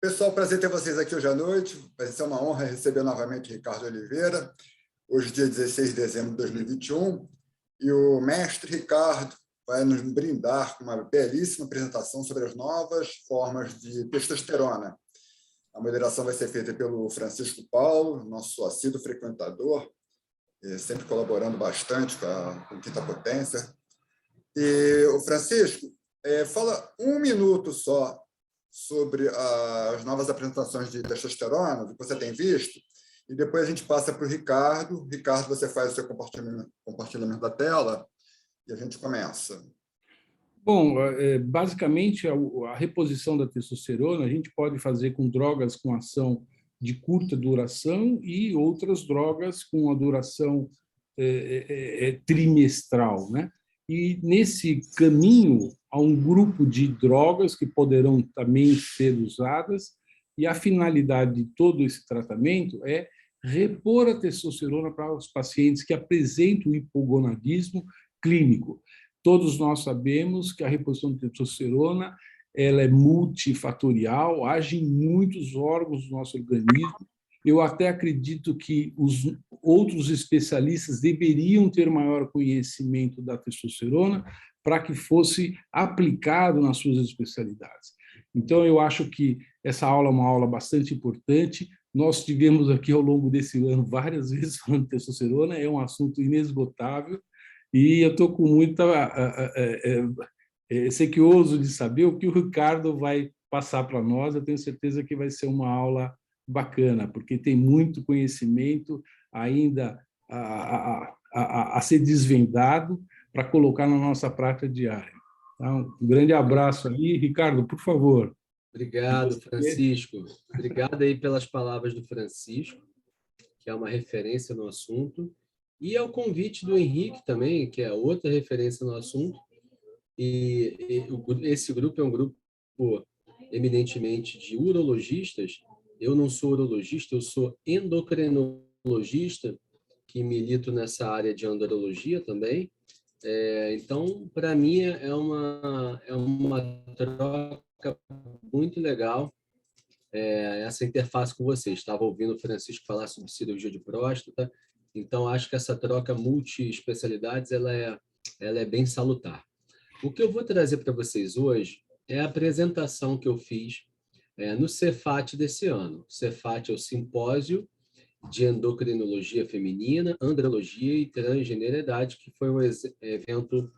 Pessoal, prazer ter vocês aqui hoje à noite. Vai ser uma honra receber novamente Ricardo Oliveira, hoje, dia 16 de dezembro de 2021. E o mestre Ricardo vai nos brindar com uma belíssima apresentação sobre as novas formas de testosterona. A moderação vai ser feita pelo Francisco Paulo, nosso assíduo frequentador, sempre colaborando bastante com Quinta Potência. E o Francisco, fala um minuto só sobre as novas apresentações de testosterona, que você tem visto, e depois a gente passa para o Ricardo. Ricardo, você faz o seu compartilhamento da tela e a gente começa. Bom, basicamente, a reposição da testosterona a gente pode fazer com drogas com ação de curta duração e outras drogas com a duração trimestral, né? E, nesse caminho, há um grupo de drogas que poderão também ser usadas, e a finalidade de todo esse tratamento é repor a testosterona para os pacientes que apresentam hipogonadismo clínico. Todos nós sabemos que a reposição de testosterona ela é multifatorial, age em muitos órgãos do nosso organismo. Eu até acredito que os outros especialistas deveriam ter maior conhecimento da testosterona para que fosse aplicado nas suas especialidades. Então, eu acho que essa aula é uma aula bastante importante. Nós tivemos aqui, ao longo desse ano, várias vezes falando de testosterona, é um assunto inesgotável, e eu estou com muita sequioso de saber o que o Ricardo vai passar para nós. Eu tenho certeza que vai ser uma aula bacana, porque tem muito conhecimento ainda a ser desvendado para colocar na nossa prática diária. Então, um grande abraço aí. Ricardo, por favor. Obrigado, Francisco. Obrigado aí pelas palavras do Francisco, que é uma referência no assunto, e ao convite do Henrique também, que é outra referência no assunto. E esse grupo é um grupo eminentemente de urologistas. Eu não sou urologista, eu sou endocrinologista, que milito nessa área de andrologia também. Então, para mim, é uma troca muito legal essa interface com vocês. Estava ouvindo o Francisco falar sobre cirurgia de próstata, então acho que essa troca multi-especialidades ela é bem salutar. O que eu vou trazer para vocês hoje é a apresentação que eu fiz no Cefat desse ano. O Cefat é o Simpósio de Endocrinologia Feminina, Andrologia e Transgeneridade, que foi um evento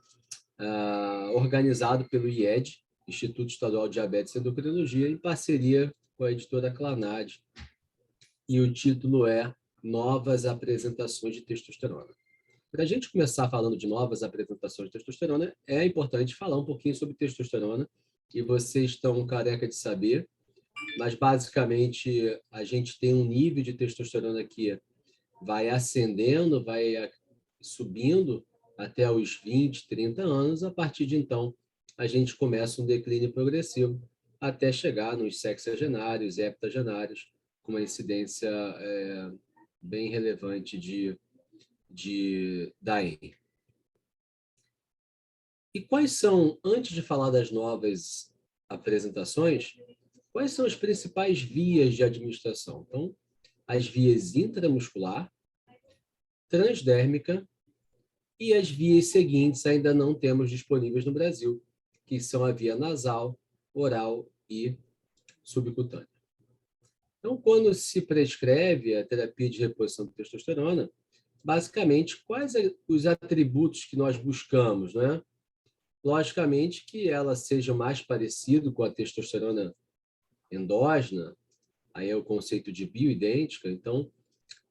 organizado pelo IED, Instituto Estadual de Diabetes e Endocrinologia, em parceria com a editora Clanad. E o título é Novas Apresentações de Testosterona. Para a gente começar falando de novas apresentações de testosterona, é importante falar um pouquinho sobre testosterona, e vocês estão careca de saber, mas basicamente a gente tem um nível de testosterona que vai ascendendo, vai subindo até os 20, 30 anos. A partir de então, a gente começa um declínio progressivo até chegar nos sexagenários e heptagenários, com uma incidência bem relevante de DAEM. E quais são, antes de falar das novas apresentações, quais são as principais vias de administração? Então, as vias intramuscular, transdérmica e as vias seguintes ainda não temos disponíveis no Brasil, que são a via nasal, oral e subcutânea. Então, quando se prescreve a terapia de reposição de testosterona, basicamente, quais os atributos que nós buscamos, né? Logicamente que ela seja mais parecida com a testosterona endógena, aí é o conceito de bioidêntica, então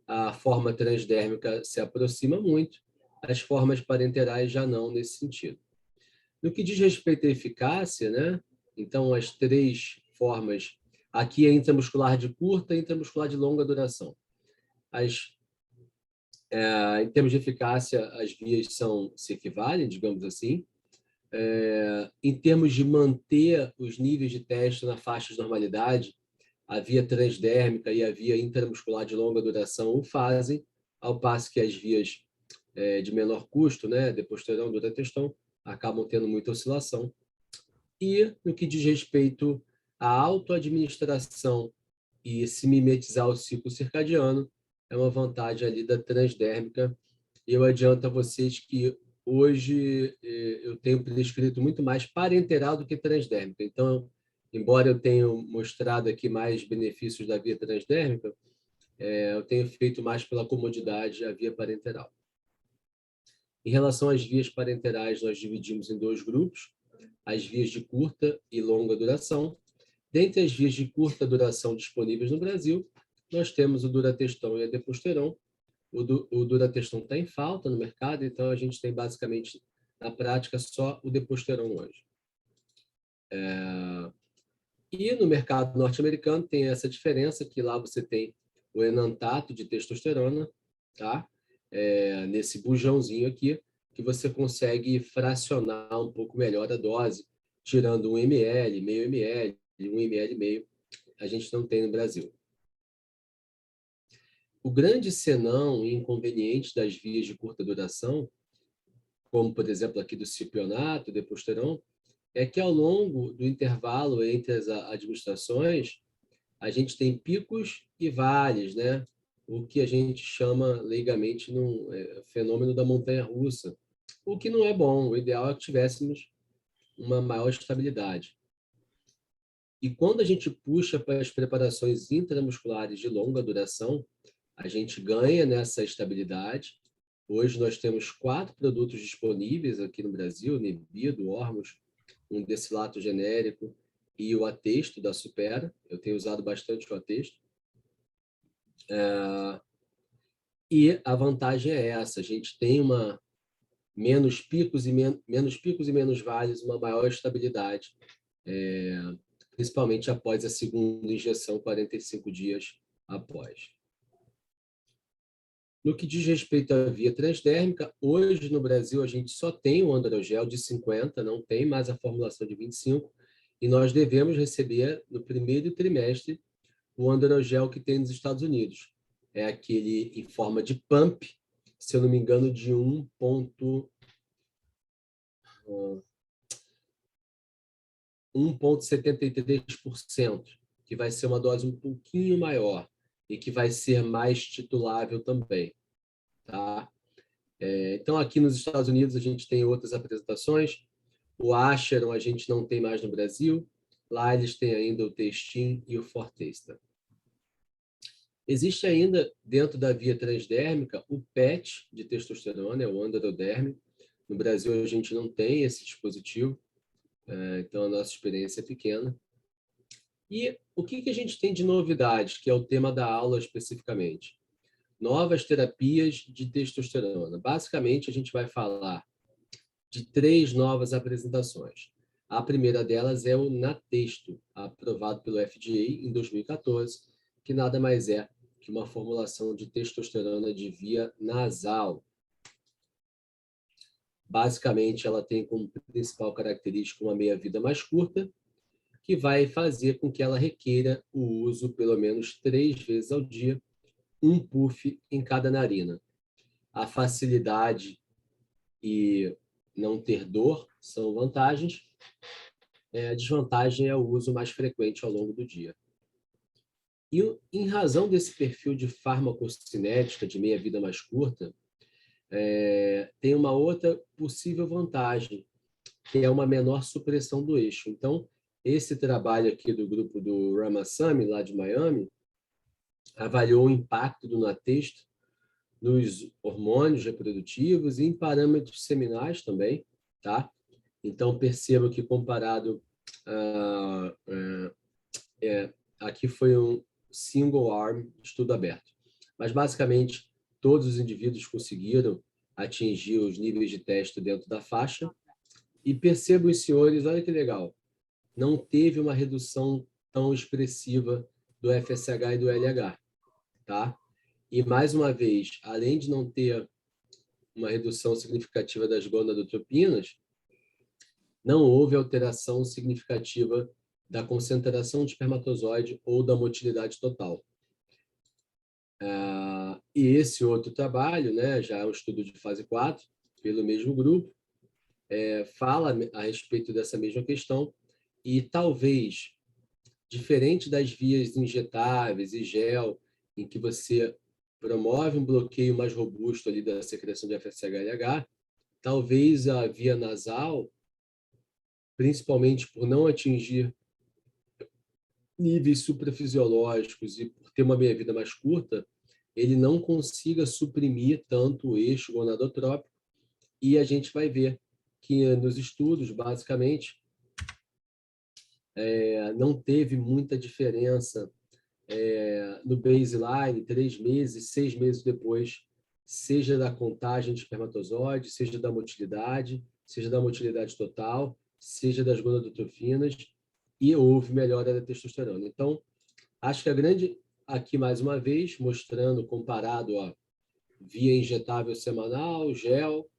a forma transdérmica se aproxima muito, as formas parenterais já não nesse sentido. No que diz respeito à eficácia, né? Então as três formas, aqui é intramuscular de curta e intramuscular de longa duração. Em termos de eficácia, as vias se equivalem, digamos assim. Em termos de manter os níveis de teste na faixa de normalidade, a via transdérmica e a via intramuscular de longa duração o fazem, ao passo que as vias de menor custo, né, deposteron, durateston, acabam tendo muita oscilação. E no que diz respeito a autoadministração e se mimetizar o ciclo circadiano é uma vantagem ali da transdérmica. E eu adianto a vocês que hoje eu tenho prescrito muito mais parenteral do que transdérmica. Então, embora eu tenha mostrado aqui mais benefícios da via transdérmica, eu tenho feito mais pela comodidade a via parenteral. Em relação às vias parenterais, nós dividimos em 2 grupos, as vias de curta e longa duração. Dentre as vias de curta duração disponíveis no Brasil, nós temos o Durateston e a Deposteron. O Durateston está em falta no mercado, então a gente tem basicamente, na prática, só o Deposteron hoje. E no mercado norte-americano tem essa diferença, que lá você tem o enantato de testosterona, tá? Nesse bujãozinho aqui, que você consegue fracionar um pouco melhor a dose, tirando 1 ml, meio ml, 1 ml e meio, a gente não tem no Brasil. O grande senão e inconveniente das vias de curta duração, como, por exemplo, aqui do cipionato, Deposteron, é que ao longo do intervalo entre as administrações, a gente tem picos e vales, né? O que a gente chama leigamente no fenômeno da montanha-russa, o que não é bom. O ideal é que tivéssemos uma maior estabilidade. E quando a gente puxa para as preparações intramusculares de longa duração, a gente ganha nessa estabilidade. Hoje nós temos 4 produtos disponíveis aqui no Brasil, Nebido, Ormus, um desilato genérico e o Atesto da Supera. Eu tenho usado bastante o Atesto. E a vantagem é essa, a gente tem menos picos e menos vales, uma maior estabilidade, principalmente após a segunda injeção, 45 dias após. No que diz respeito à via transdérmica, hoje no Brasil a gente só tem o Androgel de 50, não tem mais a formulação de 25, e nós devemos receber no primeiro trimestre o Androgel que tem nos Estados Unidos. É aquele em forma de pump, se eu não me engano, de 1,73%, que vai ser uma dose um pouquinho maior e que vai ser mais titulável também. Tá? Então, aqui nos Estados Unidos, a gente tem outras apresentações. O Acheron a gente não tem mais no Brasil. Lá eles têm ainda o Testin e o Fortesta. Existe ainda, dentro da via transdérmica, o PET de testosterona, o androderme. No Brasil, a gente não tem esse dispositivo, então a nossa experiência é pequena. E o que a gente tem de novidades, que é o tema da aula especificamente? Novas terapias de testosterona. Basicamente, a gente vai falar de 3 novas apresentações. A primeira delas é o Natesto, aprovado pelo FDA em 2014, que nada mais é que uma formulação de testosterona de via nasal. Basicamente, ela tem como principal característica uma meia-vida mais curta, que vai fazer com que ela requeira o uso pelo menos 3 vezes ao dia, um puff em cada narina. A facilidade e não ter dor são vantagens. A desvantagem é o uso mais frequente ao longo do dia. E em razão desse perfil de farmacocinética de meia-vida mais curta, tem uma outra possível vantagem, que é uma menor supressão do eixo. Então, esse trabalho aqui do grupo do Ramaswamy, lá de Miami, avaliou o impacto do Natesto nos hormônios reprodutivos e em parâmetros seminais também, tá? Então, perceba que comparado... aqui foi um single arm estudo aberto. Mas, basicamente, todos os indivíduos conseguiram atingir os níveis de testo dentro da faixa. E percebam, senhores, olha que legal, não teve uma redução tão expressiva do FSH e do LH, tá? E, mais uma vez, além de não ter uma redução significativa das gonadotropinas, não houve alteração significativa da concentração de espermatozoide ou da motilidade total. E esse outro trabalho, né, já é um estudo de fase 4, pelo mesmo grupo, fala a respeito dessa mesma questão e talvez diferente das vias injetáveis e gel, em que você promove um bloqueio mais robusto ali da secreção de FSH-LH, talvez a via nasal, principalmente por não atingir níveis suprafisiológicos e por ter uma meia-vida mais curta, ele não consiga suprimir tanto o eixo gonadotrópico, e a gente vai ver que nos estudos, basicamente, não teve muita diferença no baseline, 3 meses, 6 meses depois, seja da contagem de espermatozoide, seja da motilidade total, seja das gonadotrofinas, e houve melhora da testosterona. Então, acho que a grande, aqui mais uma vez, mostrando, comparado a via injetável semanal, gel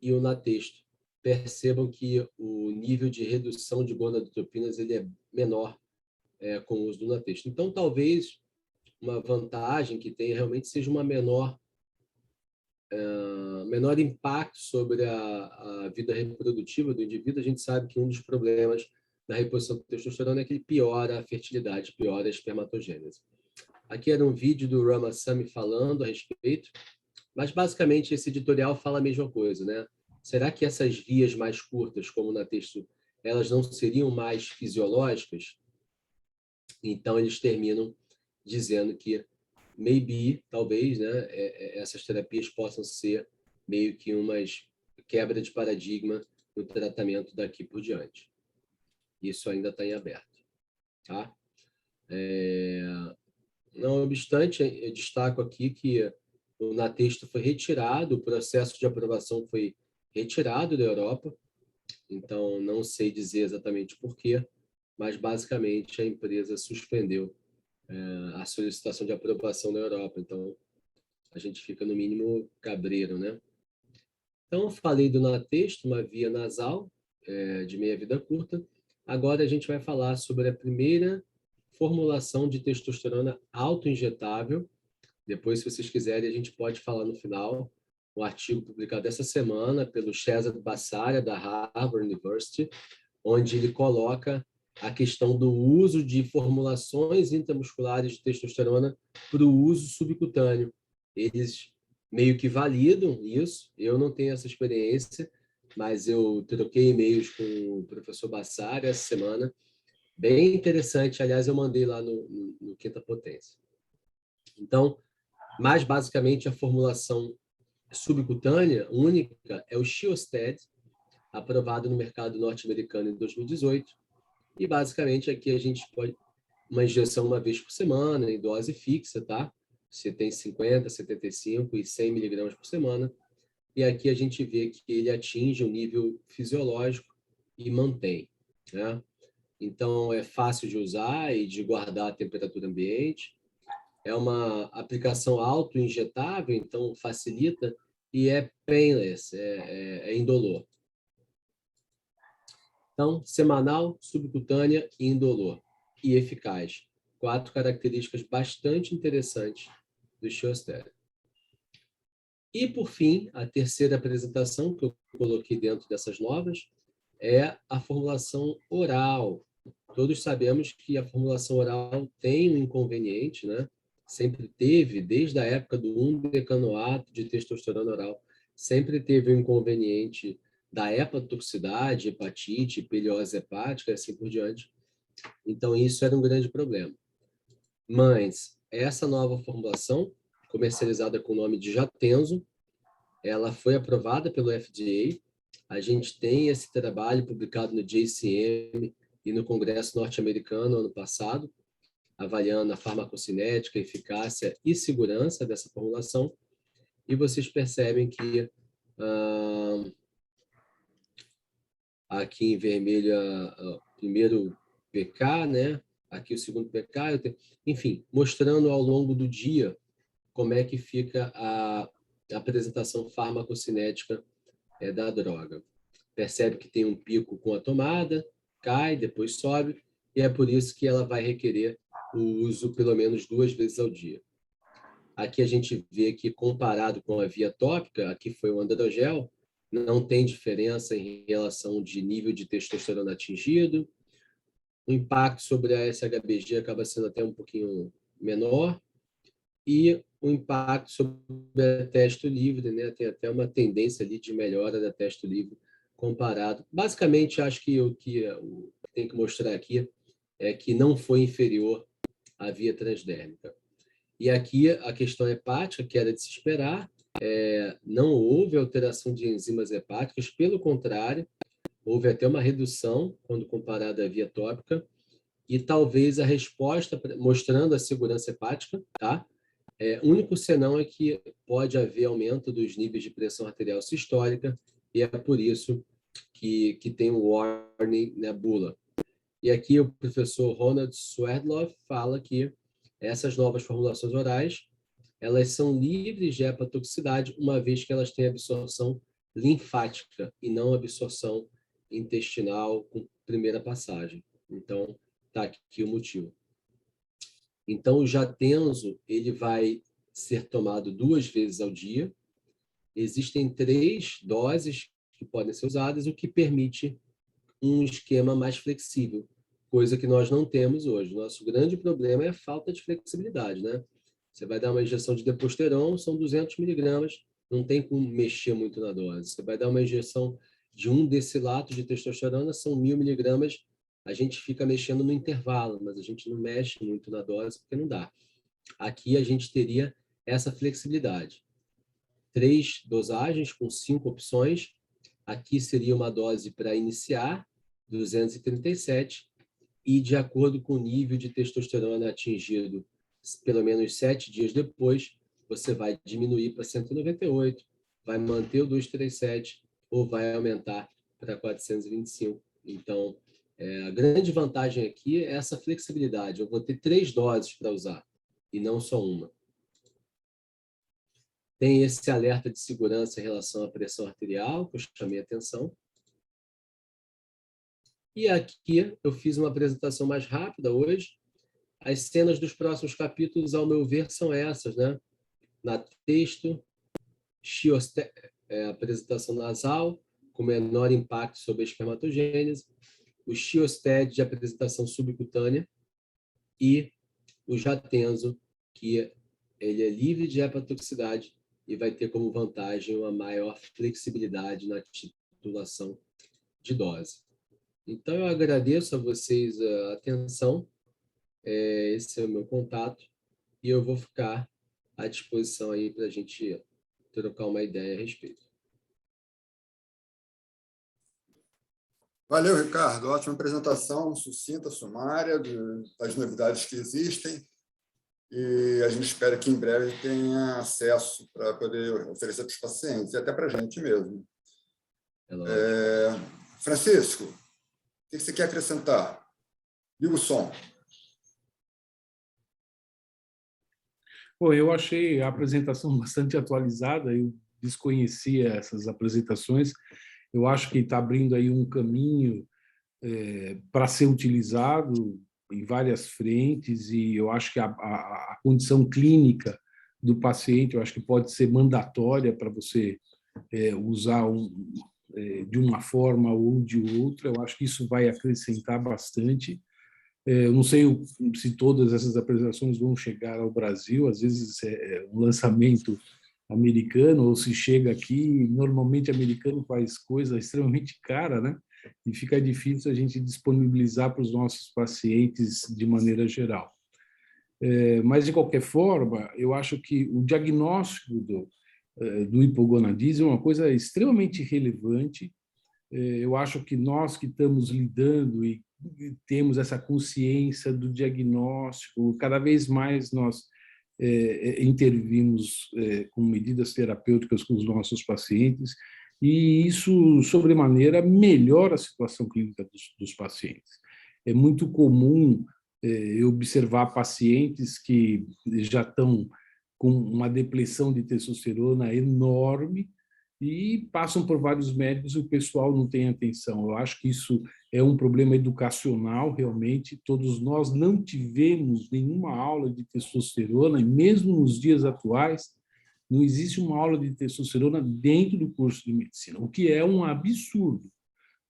e o Natesto, percebam que o nível de redução de gonadotropinas ele é menor com o uso do Natesto. Então, talvez uma vantagem que tem realmente seja uma menor impacto sobre a vida reprodutiva do indivíduo. A gente sabe que um dos problemas da reposição de testosterona é que ele piora a fertilidade, piora a espermatogênese. Aqui era um vídeo do Ramasamy falando a respeito, mas basicamente esse editorial fala a mesma coisa, né? Será que essas vias mais curtas, como o Natesto, elas não seriam mais fisiológicas? Então eles terminam dizendo que maybe, talvez, né, essas terapias possam ser meio que umas quebra de paradigma no tratamento daqui por diante. Isso ainda está em aberto, tá? Não obstante, eu destaco aqui que o Natesto foi retirado, o processo de aprovação foi retirado da Europa, então não sei dizer exatamente por quê, mas basicamente a empresa suspendeu a solicitação de aprovação na Europa, então a gente fica no mínimo cabreiro, né? Então, falei do Natesto, uma via nasal de meia-vida curta. Agora a gente vai falar sobre a primeira formulação de testosterona autoinjetável. Depois, se vocês quiserem, a gente pode falar no final um artigo publicado essa semana pelo Shehzad Bassaria, da Harvard University, onde ele coloca a questão do uso de formulações intramusculares de testosterona para o uso subcutâneo. Eles meio que validam isso. Eu não tenho essa experiência, mas eu troquei e-mails com o professor Bassaria essa semana. Bem interessante. Aliás, eu mandei lá no Quinta Potência. Então, mais basicamente, a formulação subcutânea única é o Shiosted, aprovado no mercado norte-americano em 2018. E, basicamente, aqui a gente pode uma injeção uma vez por semana, em dose fixa, tá? Você tem 50, 75 e 100 miligramas por semana. E aqui a gente vê que ele atinge um nível fisiológico e mantém, né? Então, é fácil de usar e de guardar a temperatura ambiente. É uma aplicação auto-injetável, então facilita, e é painless, é indolor. Então, semanal, subcutânea e indolor. E eficaz. 4 características bastante interessantes do Shiosted. E, por fim, a terceira apresentação que eu coloquei dentro dessas novas é a formulação oral. Todos sabemos que a formulação oral tem um inconveniente, né? Sempre teve, desde a época do 1-decanoato de testosterona oral, sempre teve um inconveniente da hepatotoxicidade, hepatite, peliose hepática e assim por diante. Então, isso era um grande problema. Mas essa nova formulação, comercializada com o nome de Jatenzo, ela foi aprovada pelo FDA. A gente tem esse trabalho publicado no JCM e no Congresso norte-americano ano passado, avaliando a farmacocinética, eficácia e segurança dessa formulação. E vocês percebem que aqui em vermelho o primeiro PK, né? Aqui o segundo PK, enfim, mostrando ao longo do dia como é que fica a apresentação farmacocinética da droga. Percebe que tem um pico com a tomada, cai, depois sobe, e é por isso que ela vai requerer o uso pelo menos 2 vezes ao dia. Aqui a gente vê que, comparado com a via tópica, aqui foi o androgel, não tem diferença em relação de nível de testosterona atingido, o impacto sobre a SHBG acaba sendo até um pouquinho menor, e o impacto sobre a testo livre, né? Tem até uma tendência ali de melhora da testo livre comparado. Basicamente, acho que o que eu tenho que mostrar aqui é que não foi inferior à via transdérmica. E aqui a questão hepática, que era de se esperar, não houve alteração de enzimas hepáticas, pelo contrário, houve até uma redução quando comparada à via tópica, e talvez a resposta, mostrando a segurança hepática, tá? O único senão é que pode haver aumento dos níveis de pressão arterial sistólica, e é por isso que tem o warning na bula. E aqui o professor Ronald Swerdloff fala que essas novas formulações orais, elas são livres de hepatotoxicidade, uma vez que elas têm absorção linfática e não absorção intestinal com primeira passagem. Então, está aqui o motivo. Então, o Jatenzo, ele vai ser tomado 2 vezes ao dia. Existem 3 doses que podem ser usadas, o que permite um esquema mais flexível, coisa que nós não temos hoje. Nosso grande problema é a falta de flexibilidade, né? Você vai dar uma injeção de deposteron, são 200 miligramas, não tem como mexer muito na dose. Você vai dar uma injeção de 1 decilato de testosterona, são 1.000 miligramas, a gente fica mexendo no intervalo, mas a gente não mexe muito na dose porque não dá. Aqui a gente teria essa flexibilidade. 3 dosagens com 5 opções. Aqui seria uma dose para iniciar, 237, e de acordo com o nível de testosterona atingido pelo menos 7 dias depois, você vai diminuir para 198, vai manter o 237 ou vai aumentar para 425. Então, a grande vantagem aqui é essa flexibilidade. Eu vou ter 3 doses para usar e não só uma. Tem esse alerta de segurança em relação à pressão arterial, que eu chamei a atenção. E aqui eu fiz uma apresentação mais rápida hoje. As cenas dos próximos capítulos, ao meu ver, são essas, né? Na texto, apresentação nasal, com menor impacto sobre a espermatogênese, o Xiosted de apresentação subcutânea e o Jatenzo, que ele é livre de hepatotoxicidade e vai ter como vantagem uma maior flexibilidade na titulação de dose. Então, eu agradeço a vocês a atenção, esse é o meu contato, e eu vou ficar à disposição aí para a gente trocar uma ideia a respeito. Valeu, Ricardo. Ótima apresentação, sucinta, sumária, das novidades que existem. E a gente espera que em breve tenha acesso para poder oferecer para os pacientes e até para a gente mesmo. Francisco, o que você quer acrescentar? Liga o som. Bom, eu achei a apresentação bastante atualizada, eu desconhecia essas apresentações. Eu acho que está abrindo aí um caminho para ser utilizado em várias frentes, e eu acho que a condição clínica do paciente, eu acho que pode ser mandatória para você usar de uma forma ou de outra. Eu acho que isso vai acrescentar bastante. Eu não sei se todas essas apresentações vão chegar ao Brasil, às vezes é um lançamento americano, ou se chega aqui, normalmente americano faz coisa extremamente cara, né? E fica difícil a gente disponibilizar para os nossos pacientes de maneira geral. Mas, de qualquer forma, eu acho que o diagnóstico do hipogonadismo é uma coisa extremamente relevante. Eu acho que nós que estamos lidando e temos essa consciência do diagnóstico, cada vez mais nós intervimos com medidas terapêuticas com os nossos pacientes, e isso, sobremaneira, melhora a situação clínica dos pacientes. É muito comum eu observar pacientes que já estão com uma depressão de testosterona enorme e passam por vários médicos e o pessoal não tem atenção. Eu acho que isso é um problema educacional, realmente. Todos nós não tivemos nenhuma aula de testosterona, e mesmo nos dias atuais, não existe uma aula de testosterona dentro do curso de medicina, o que é um absurdo,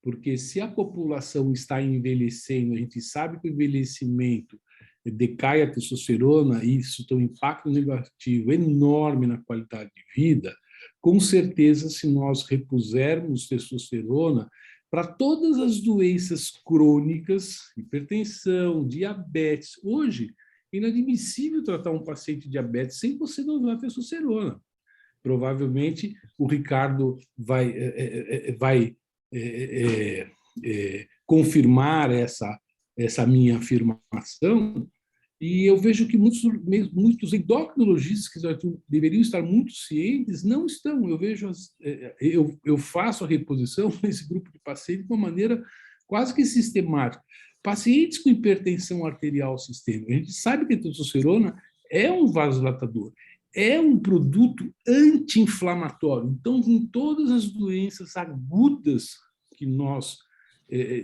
porque se a população está envelhecendo, a gente sabe que o envelhecimento decai a testosterona e isso tem um impacto negativo enorme na qualidade de vida, com certeza, se nós repusermos testosterona para todas as doenças crônicas, hipertensão, diabetes, hoje é inadmissível tratar um paciente diabético sem você não usar testosterona. Provavelmente o Ricardo vai confirmar essa minha afirmação, e eu vejo que muitos endocrinologistas que deveriam estar muito cientes não estão. Eu vejo, eu faço a reposição nesse grupo de pacientes de uma maneira quase que sistemática. Pacientes com hipertensão arterial sistêmica, a gente sabe que a testosterona é um vasodilatador, é um produto anti-inflamatório. Então, em todas as doenças agudas que nós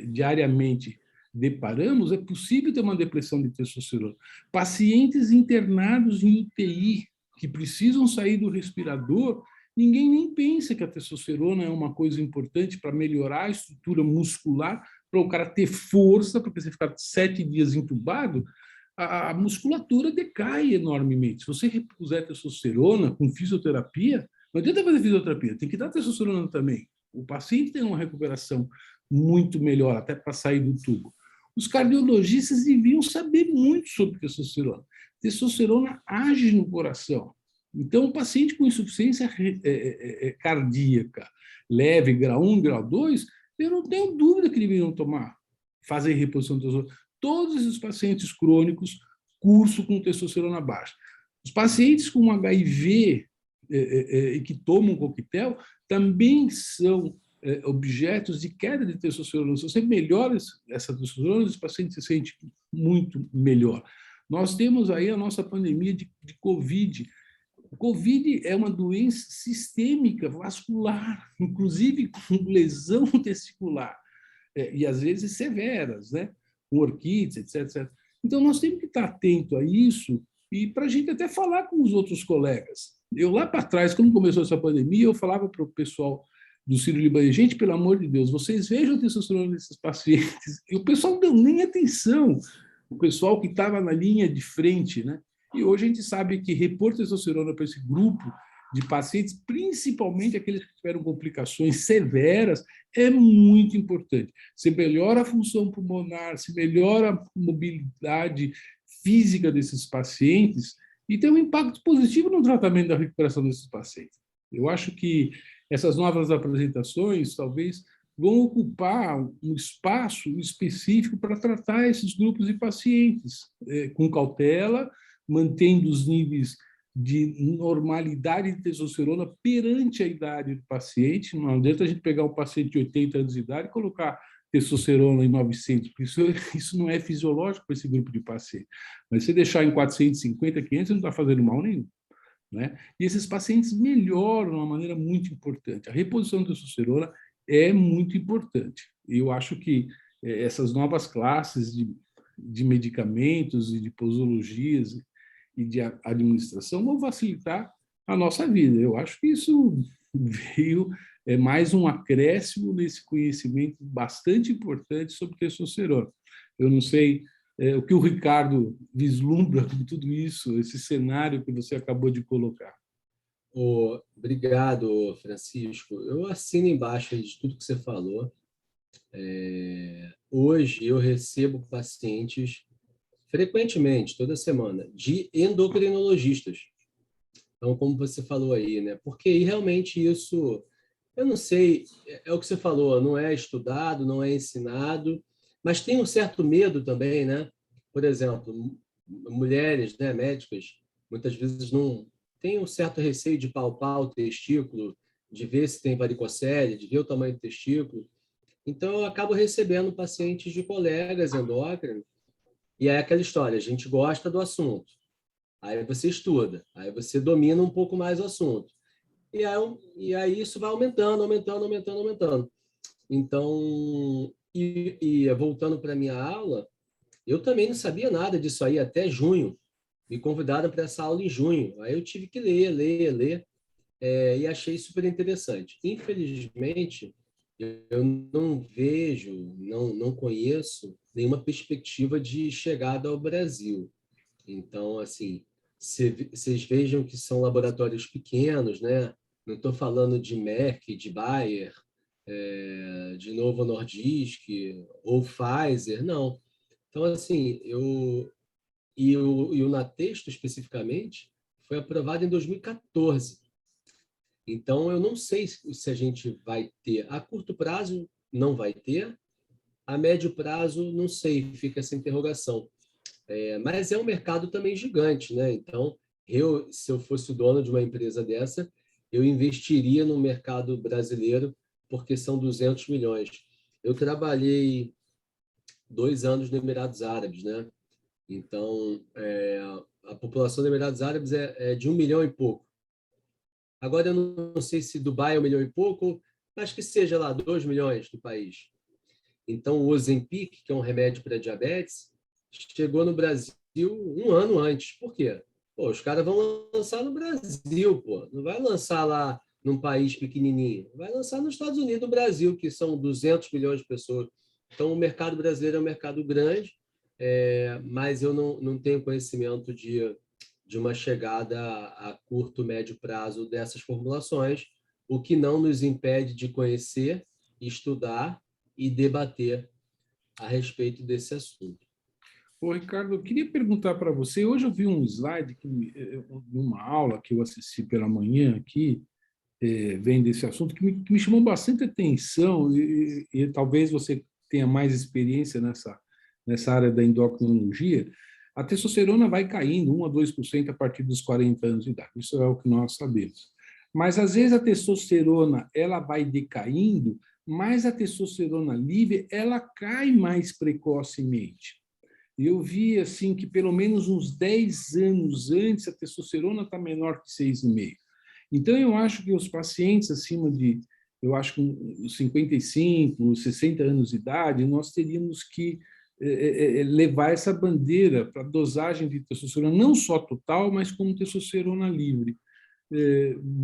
diariamente deparamos, é possível ter uma depressão de testosterona. Pacientes internados em UTI, que precisam sair do respirador, ninguém nem pensa que a testosterona é uma coisa importante para melhorar a estrutura muscular, para o cara ter força, porque você ficar 7 dias entubado, a musculatura decai enormemente. Se você repuser testosterona com fisioterapia, não adianta fazer fisioterapia, tem que dar testosterona também. O paciente tem uma recuperação muito melhor, até para sair do tubo. Os cardiologistas deviam saber muito sobre testosterona. Testosterona age no coração. Então, o paciente com insuficiência cardíaca leve, grau 1, grau 2, eu não tenho dúvida que deveriam fazer reposição de testosterona. Todos esses pacientes crônicos, curso com testosterona baixa. Os pacientes com HIV e que tomam coquetel também são objetos de queda de testosterona. Se você melhora essa testosterona, esse paciente se sente muito melhor. Nós temos aí a nossa pandemia de Covid. O Covid é uma doença sistêmica, vascular, inclusive com lesão testicular, e às vezes severas, né? Com orquites, etc. Então, nós temos que estar atento a isso e para a gente até falar com os outros colegas. Eu, lá para trás, quando começou essa pandemia, eu falava para o pessoal do Sírio-Libanês, gente, pelo amor de Deus, vocês vejam a testosterona desses pacientes. E o pessoal não deu nem atenção, o pessoal que estava na linha de frente, né? E hoje a gente sabe que repor testosterona para esse grupo de pacientes, principalmente aqueles que tiveram complicações severas, é muito importante. Se melhora a função pulmonar, se melhora a mobilidade física desses pacientes e tem um impacto positivo no tratamento da recuperação desses pacientes. Eu acho que essas novas apresentações talvez vão ocupar um espaço específico para tratar esses grupos de pacientes com cautela, mantendo os níveis de normalidade de testosterona perante a idade do paciente. Não adianta a gente pegar um paciente de 80 anos de idade e colocar testosterona em 900, porque isso não é fisiológico para esse grupo de pacientes. Mas se deixar em 450, 500, não está fazendo mal nenhum, né? E esses pacientes melhoram de uma maneira muito importante. A reposição de testosterona é muito importante. E eu acho que essas novas classes de medicamentos e de posologias e de administração vão facilitar a nossa vida. Eu acho que isso veio mais um acréscimo nesse conhecimento bastante importante sobre testosterona. Eu não sei o que o Ricardo vislumbra com tudo isso, esse cenário que você acabou de colocar. Obrigado, Francisco. Eu assino embaixo de tudo que você falou. Hoje eu recebo pacientes frequentemente, toda semana, de endocrinologistas. Então, como você falou aí, né? Porque aí realmente isso, eu não sei, é o que você falou, não é estudado, não é ensinado, mas tem um certo medo também, né? Por exemplo, mulheres, né, médicas, muitas vezes não têm um certo receio de palpar o testículo, de ver se tem varicocele, de ver o tamanho do testículo. Então, eu acabo recebendo pacientes de colegas endócrinos. E é aquela história, a gente gosta do assunto, aí você estuda, aí você domina um pouco mais o assunto. E aí isso vai aumentando. Então, voltando para a minha aula, eu também não sabia nada disso aí até junho. Me convidaram para essa aula em junho. Aí eu tive que ler, e achei super interessante. Infelizmente, eu não vejo, não conheço nenhuma perspectiva de chegada ao Brasil. Então, assim, vocês vejam que são laboratórios pequenos, né? Não estou falando de Merck, de Bayer, de Novo Nordisk ou Pfizer, não. Então, assim, o Natexto, especificamente, foi aprovado em 2014. Então, eu não sei se a gente vai ter. A curto prazo, não vai ter. A médio prazo, não sei, fica essa interrogação. Mas é um mercado também gigante, né? Então, se eu fosse o dono de uma empresa dessa, eu investiria no mercado brasileiro, porque são 200 milhões. Eu trabalhei 2 anos nos Emirados Árabes, né? Então, a população dos Emirados Árabes é de 1 milhão e pouco. Agora, eu não sei se Dubai é 1 milhão e pouco, mas que seja lá 2 milhões do país. Então, o Ozempic, que é um remédio para diabetes, chegou no Brasil 1 ano antes. Por quê? Pô, os caras vão lançar no Brasil, pô. Não vai lançar lá num país pequenininho. Vai lançar nos Estados Unidos, no Brasil, que são 200 milhões de pessoas. Então, o mercado brasileiro é um mercado grande, mas eu não tenho conhecimento de uma chegada a curto, médio prazo dessas formulações, o que não nos impede de conhecer, estudar e debater a respeito desse assunto. Ô, Ricardo, eu queria perguntar para você, hoje eu vi um slide, numa aula que eu assisti pela manhã aqui, vem desse assunto, que me chamou bastante atenção, e talvez você tenha mais experiência nessa área da endocrinologia. A testosterona vai caindo 1 a 2% a partir dos 40 anos de idade, isso é o que nós sabemos. Mas, às vezes, a testosterona ela vai decaindo, mas a testosterona livre ela cai mais precocemente. Eu vi assim que pelo menos uns 10 anos antes a testosterona está menor que 6,5. Então, eu acho que os pacientes acima de, eu acho que 55, 60 anos de idade, nós teríamos que levar essa bandeira para a dosagem de testosterona, não só total, mas como testosterona livre.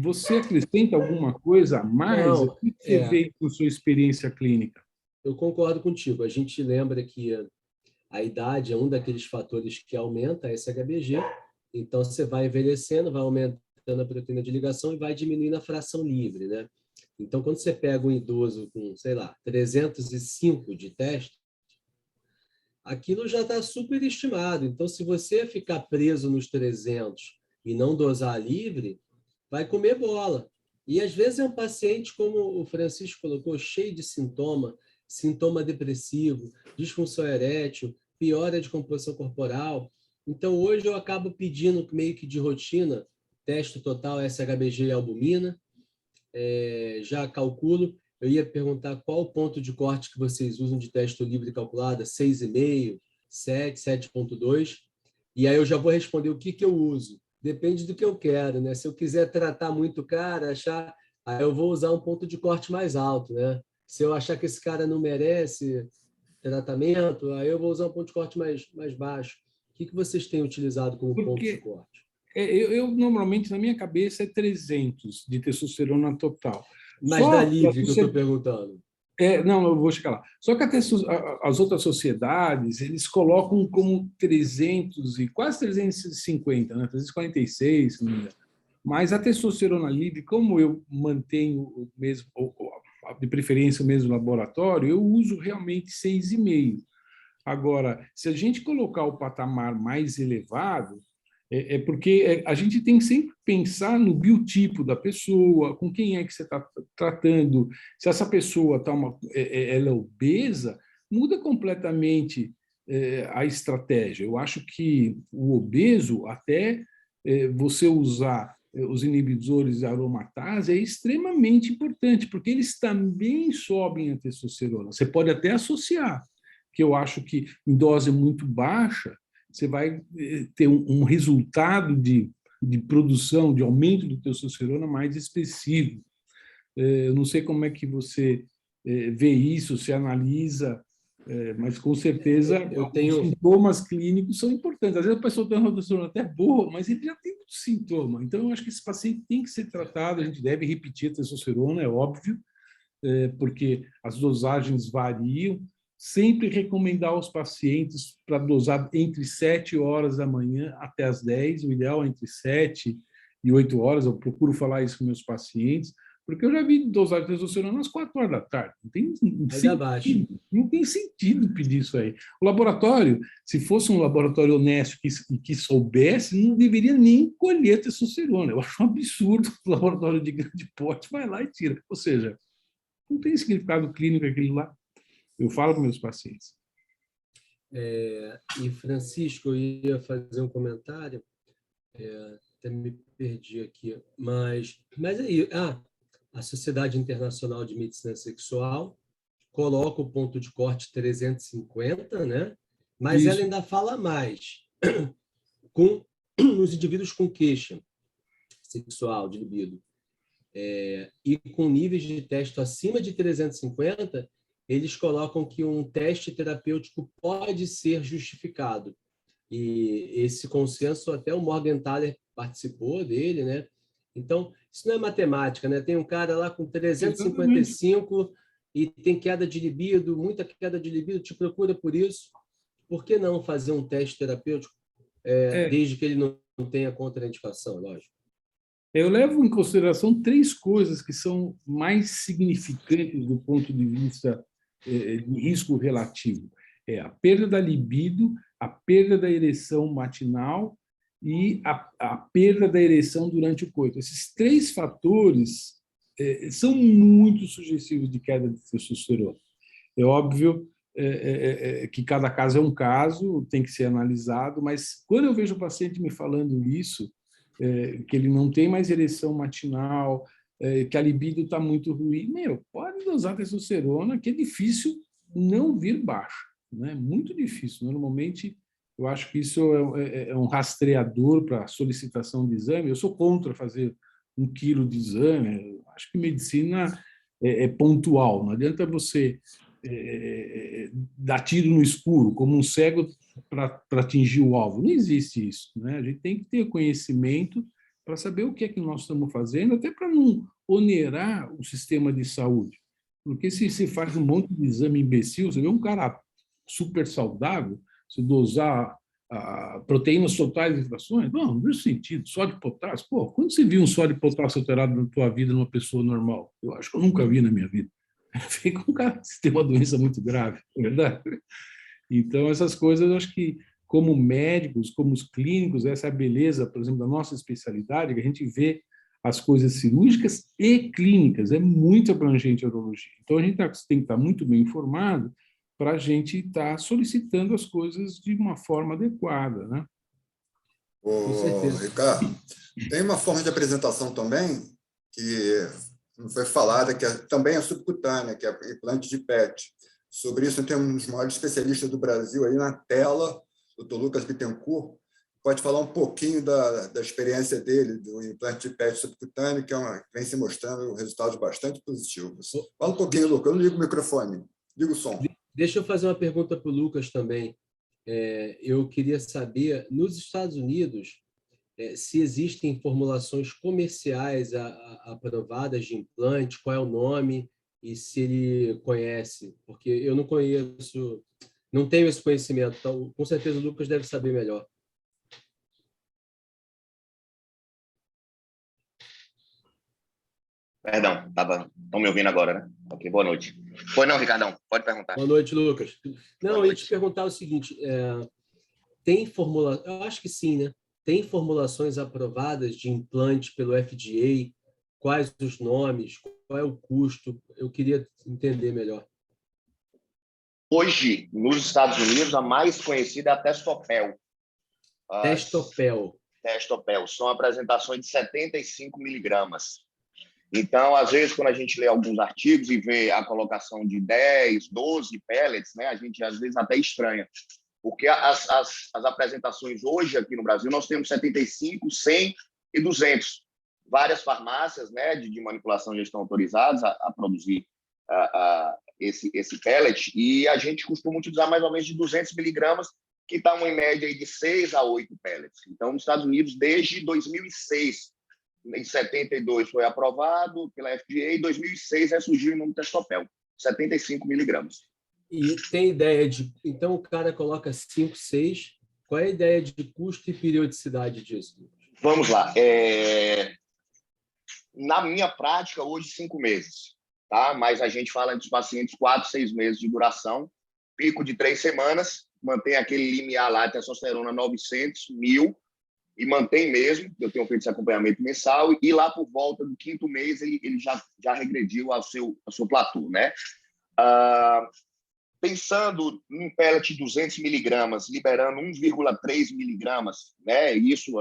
Você acrescenta alguma coisa a mais? O Não, que você vê com sua experiência clínica? eu concordo contigo. A gente lembra que a idade é um daqueles fatores que aumenta a SHBG, então você vai envelhecendo, vai aumentando a proteína de ligação e vai diminuindo a fração livre, né? Então, quando você pega um idoso com, sei lá, 305 de teste, aquilo já está superestimado. Então, se você ficar preso nos 300 e não dosar livre, vai comer bola. E às vezes é um paciente, como o Francisco colocou, cheio de sintoma depressivo, disfunção erétil, piora de composição corporal. Então, hoje eu acabo pedindo meio que de rotina, teste total SHBG e albumina, já calculo. Eu ia perguntar qual o ponto de corte que vocês usam de teste livre calculada, 6,5, 7, 7,2. E aí eu já vou responder o que eu uso. Depende do que eu quero, né? Se eu quiser tratar muito cara, aí eu vou usar um ponto de corte mais alto, né? Se eu achar que esse cara não merece tratamento, aí eu vou usar um ponto de corte mais baixo. O que vocês têm utilizado como ponto de corte? Eu normalmente, na minha cabeça, é 300 de testosterona total. Mas da livre que eu estou perguntando. Não, eu vou chegar lá. Só que as outras sociedades, eles colocam como 300 e quase 350, né? 346, se não me engano. Mas a testosterona livre, como eu mantenho o mesmo, de preferência o mesmo laboratório, eu uso realmente 6,5. Agora, se a gente colocar o patamar mais elevado, porque a gente tem que sempre pensar no biotipo da pessoa, com quem é que você está tratando. Se essa pessoa ela é obesa, muda completamente a estratégia. Eu acho que o obeso, até você usar os inibidores de aromatase, é extremamente importante, porque eles também sobem a testosterona. Você pode até associar, que eu acho que em dose muito baixa, você vai ter um resultado de produção, de aumento do testosterona mais expressivo. Eu não sei como é que você vê isso, se analisa, mas com certeza os sintomas clínicos são importantes. Às vezes a pessoa tem uma testosterona até boa, mas ele já tem muito sintoma. Então, eu acho que esse paciente tem que ser tratado, a gente deve repetir a testosterona, é óbvio, porque as dosagens variam. Sempre recomendar aos pacientes para dosar entre 7 horas da manhã até as 10, o ideal é entre 7 e 8 horas, eu procuro falar isso com meus pacientes, porque eu já vi dosagem de testosterona às 4 horas da tarde. Não tem sentido pedir isso aí. O laboratório, se fosse um laboratório honesto que soubesse, não deveria nem colher testosterona. Eu acho um absurdo o laboratório de grande porte vai lá e tira. Ou seja, não tem significado clínico aquilo lá. Eu falo com meus pacientes. E, Francisco, eu ia fazer um comentário, até me perdi aqui, mas aí, a Sociedade Internacional de Medicina Sexual coloca o ponto de corte 350, né? Mas Isso. ela ainda fala mais nos indivíduos com queixa sexual de libido e com níveis de testo acima de 350, eles colocam que um teste terapêutico pode ser justificado. E esse consenso, até o Morgenthaler participou dele, né? Então, isso não é matemática, né? Tem um cara lá com 355 e tem queda de libido, muita queda de libido, te procura por isso. Por que não fazer um teste terapêutico, desde que ele não tenha contraindicação, lógico? Eu levo em consideração 3 coisas que são mais significantes do ponto de vista de risco relativo. É a perda da libido, a perda da ereção matinal e a perda da ereção durante o coito. Esses 3 fatores são muito sugestivos de queda de testosterona. É óbvio que cada caso é um caso, tem que ser analisado, mas quando eu vejo o paciente me falando isso, que ele não tem mais ereção matinal, que a libido está muito ruim, pode dosar testosterona, que é difícil não vir baixo, né? Muito difícil. Normalmente, eu acho que isso é um rastreador para solicitação de exame. Eu sou contra fazer 1 quilo de exame. Eu acho que medicina é pontual. Não adianta você dar tiro no escuro, como um cego para atingir o alvo. Não existe isso, né? A gente tem que ter conhecimento para saber o que é que nós estamos fazendo, até para não onerar o sistema de saúde. Porque se você faz um monte de exame imbecil, você vê um cara super saudável, se dosar proteínas totais e frações, não faz sentido. Sódio de potássio, quando você viu um sódio de potássio alterado na tua vida numa pessoa normal? Eu acho que eu nunca vi na minha vida. Fica um cara que tem uma doença muito grave, não é verdade? Então, essas coisas, eu acho que, como médicos, como os clínicos, essa é a beleza, por exemplo, da nossa especialidade, que a gente vê as coisas cirúrgicas e clínicas, é muito abrangente a urologia. Então, a gente tem que estar muito bem informado para a gente estar solicitando as coisas de uma forma adequada, né? Com certeza. Ricardo, tem uma forma de apresentação também que não foi falada, que também é subcutânea, que é implante de PET. Sobre isso, temos um dos maiores especialistas do Brasil aí na tela, o Dr. Lucas Bittencourt. Pode falar um pouquinho da experiência dele, do implante de PET subcutâneo, que vem se mostrando resultados bastante positivos. Fala um pouquinho, Lucas. Eu não ligo o microfone, ligo o som. Deixa eu fazer uma pergunta para o Lucas também. Eu queria saber, nos Estados Unidos, se existem formulações comerciais aprovadas de implante, qual é o nome e se ele conhece, porque eu não conheço, não tenho esse conhecimento, então com certeza o Lucas deve saber melhor. Perdão, estão me ouvindo agora, né? Ok, boa noite. Pois não, Ricardão, pode perguntar. Boa noite, Lucas. Não, eu ia te perguntar o seguinte, eu acho que sim, né? Tem formulações aprovadas de implante pelo FDA? Quais os nomes? Qual é o custo? Eu queria entender melhor. Hoje, nos Estados Unidos, a mais conhecida é a Testopel. Testopel. São apresentações de 75 miligramas. Então, às vezes, quando a gente lê alguns artigos e vê a colocação de 10, 12 pellets, né, a gente às vezes até estranha. Porque as apresentações hoje aqui no Brasil, nós temos 75, 100 e 200. Várias farmácias, né, de manipulação já estão autorizadas a produzir esse pellet, e a gente costuma utilizar mais ou menos de 200 miligramas, que está em média aí de 6 a 8 pellets. Então, nos Estados Unidos, desde 2006, em 72 foi aprovado pela FDA, em 2006 ressurgiu em nome do Testopel, 75 miligramas. E tem ideia de... Então, o cara coloca 5, 6. Qual é a ideia de custo e periodicidade disso? Vamos lá. Na minha prática, hoje, 5 meses. Tá? Mas a gente fala dos pacientes 4, 6 meses de duração, pico de 3 semanas, mantém aquele limiar lá de testosterona 900, 1000, e mantém mesmo. Eu tenho feito esse acompanhamento mensal, e lá por volta do 5º mês ele já regrediu ao seu platô, né? Pensando num pellet de 200 miligramas, liberando 1,3 miligramas, né? Isso,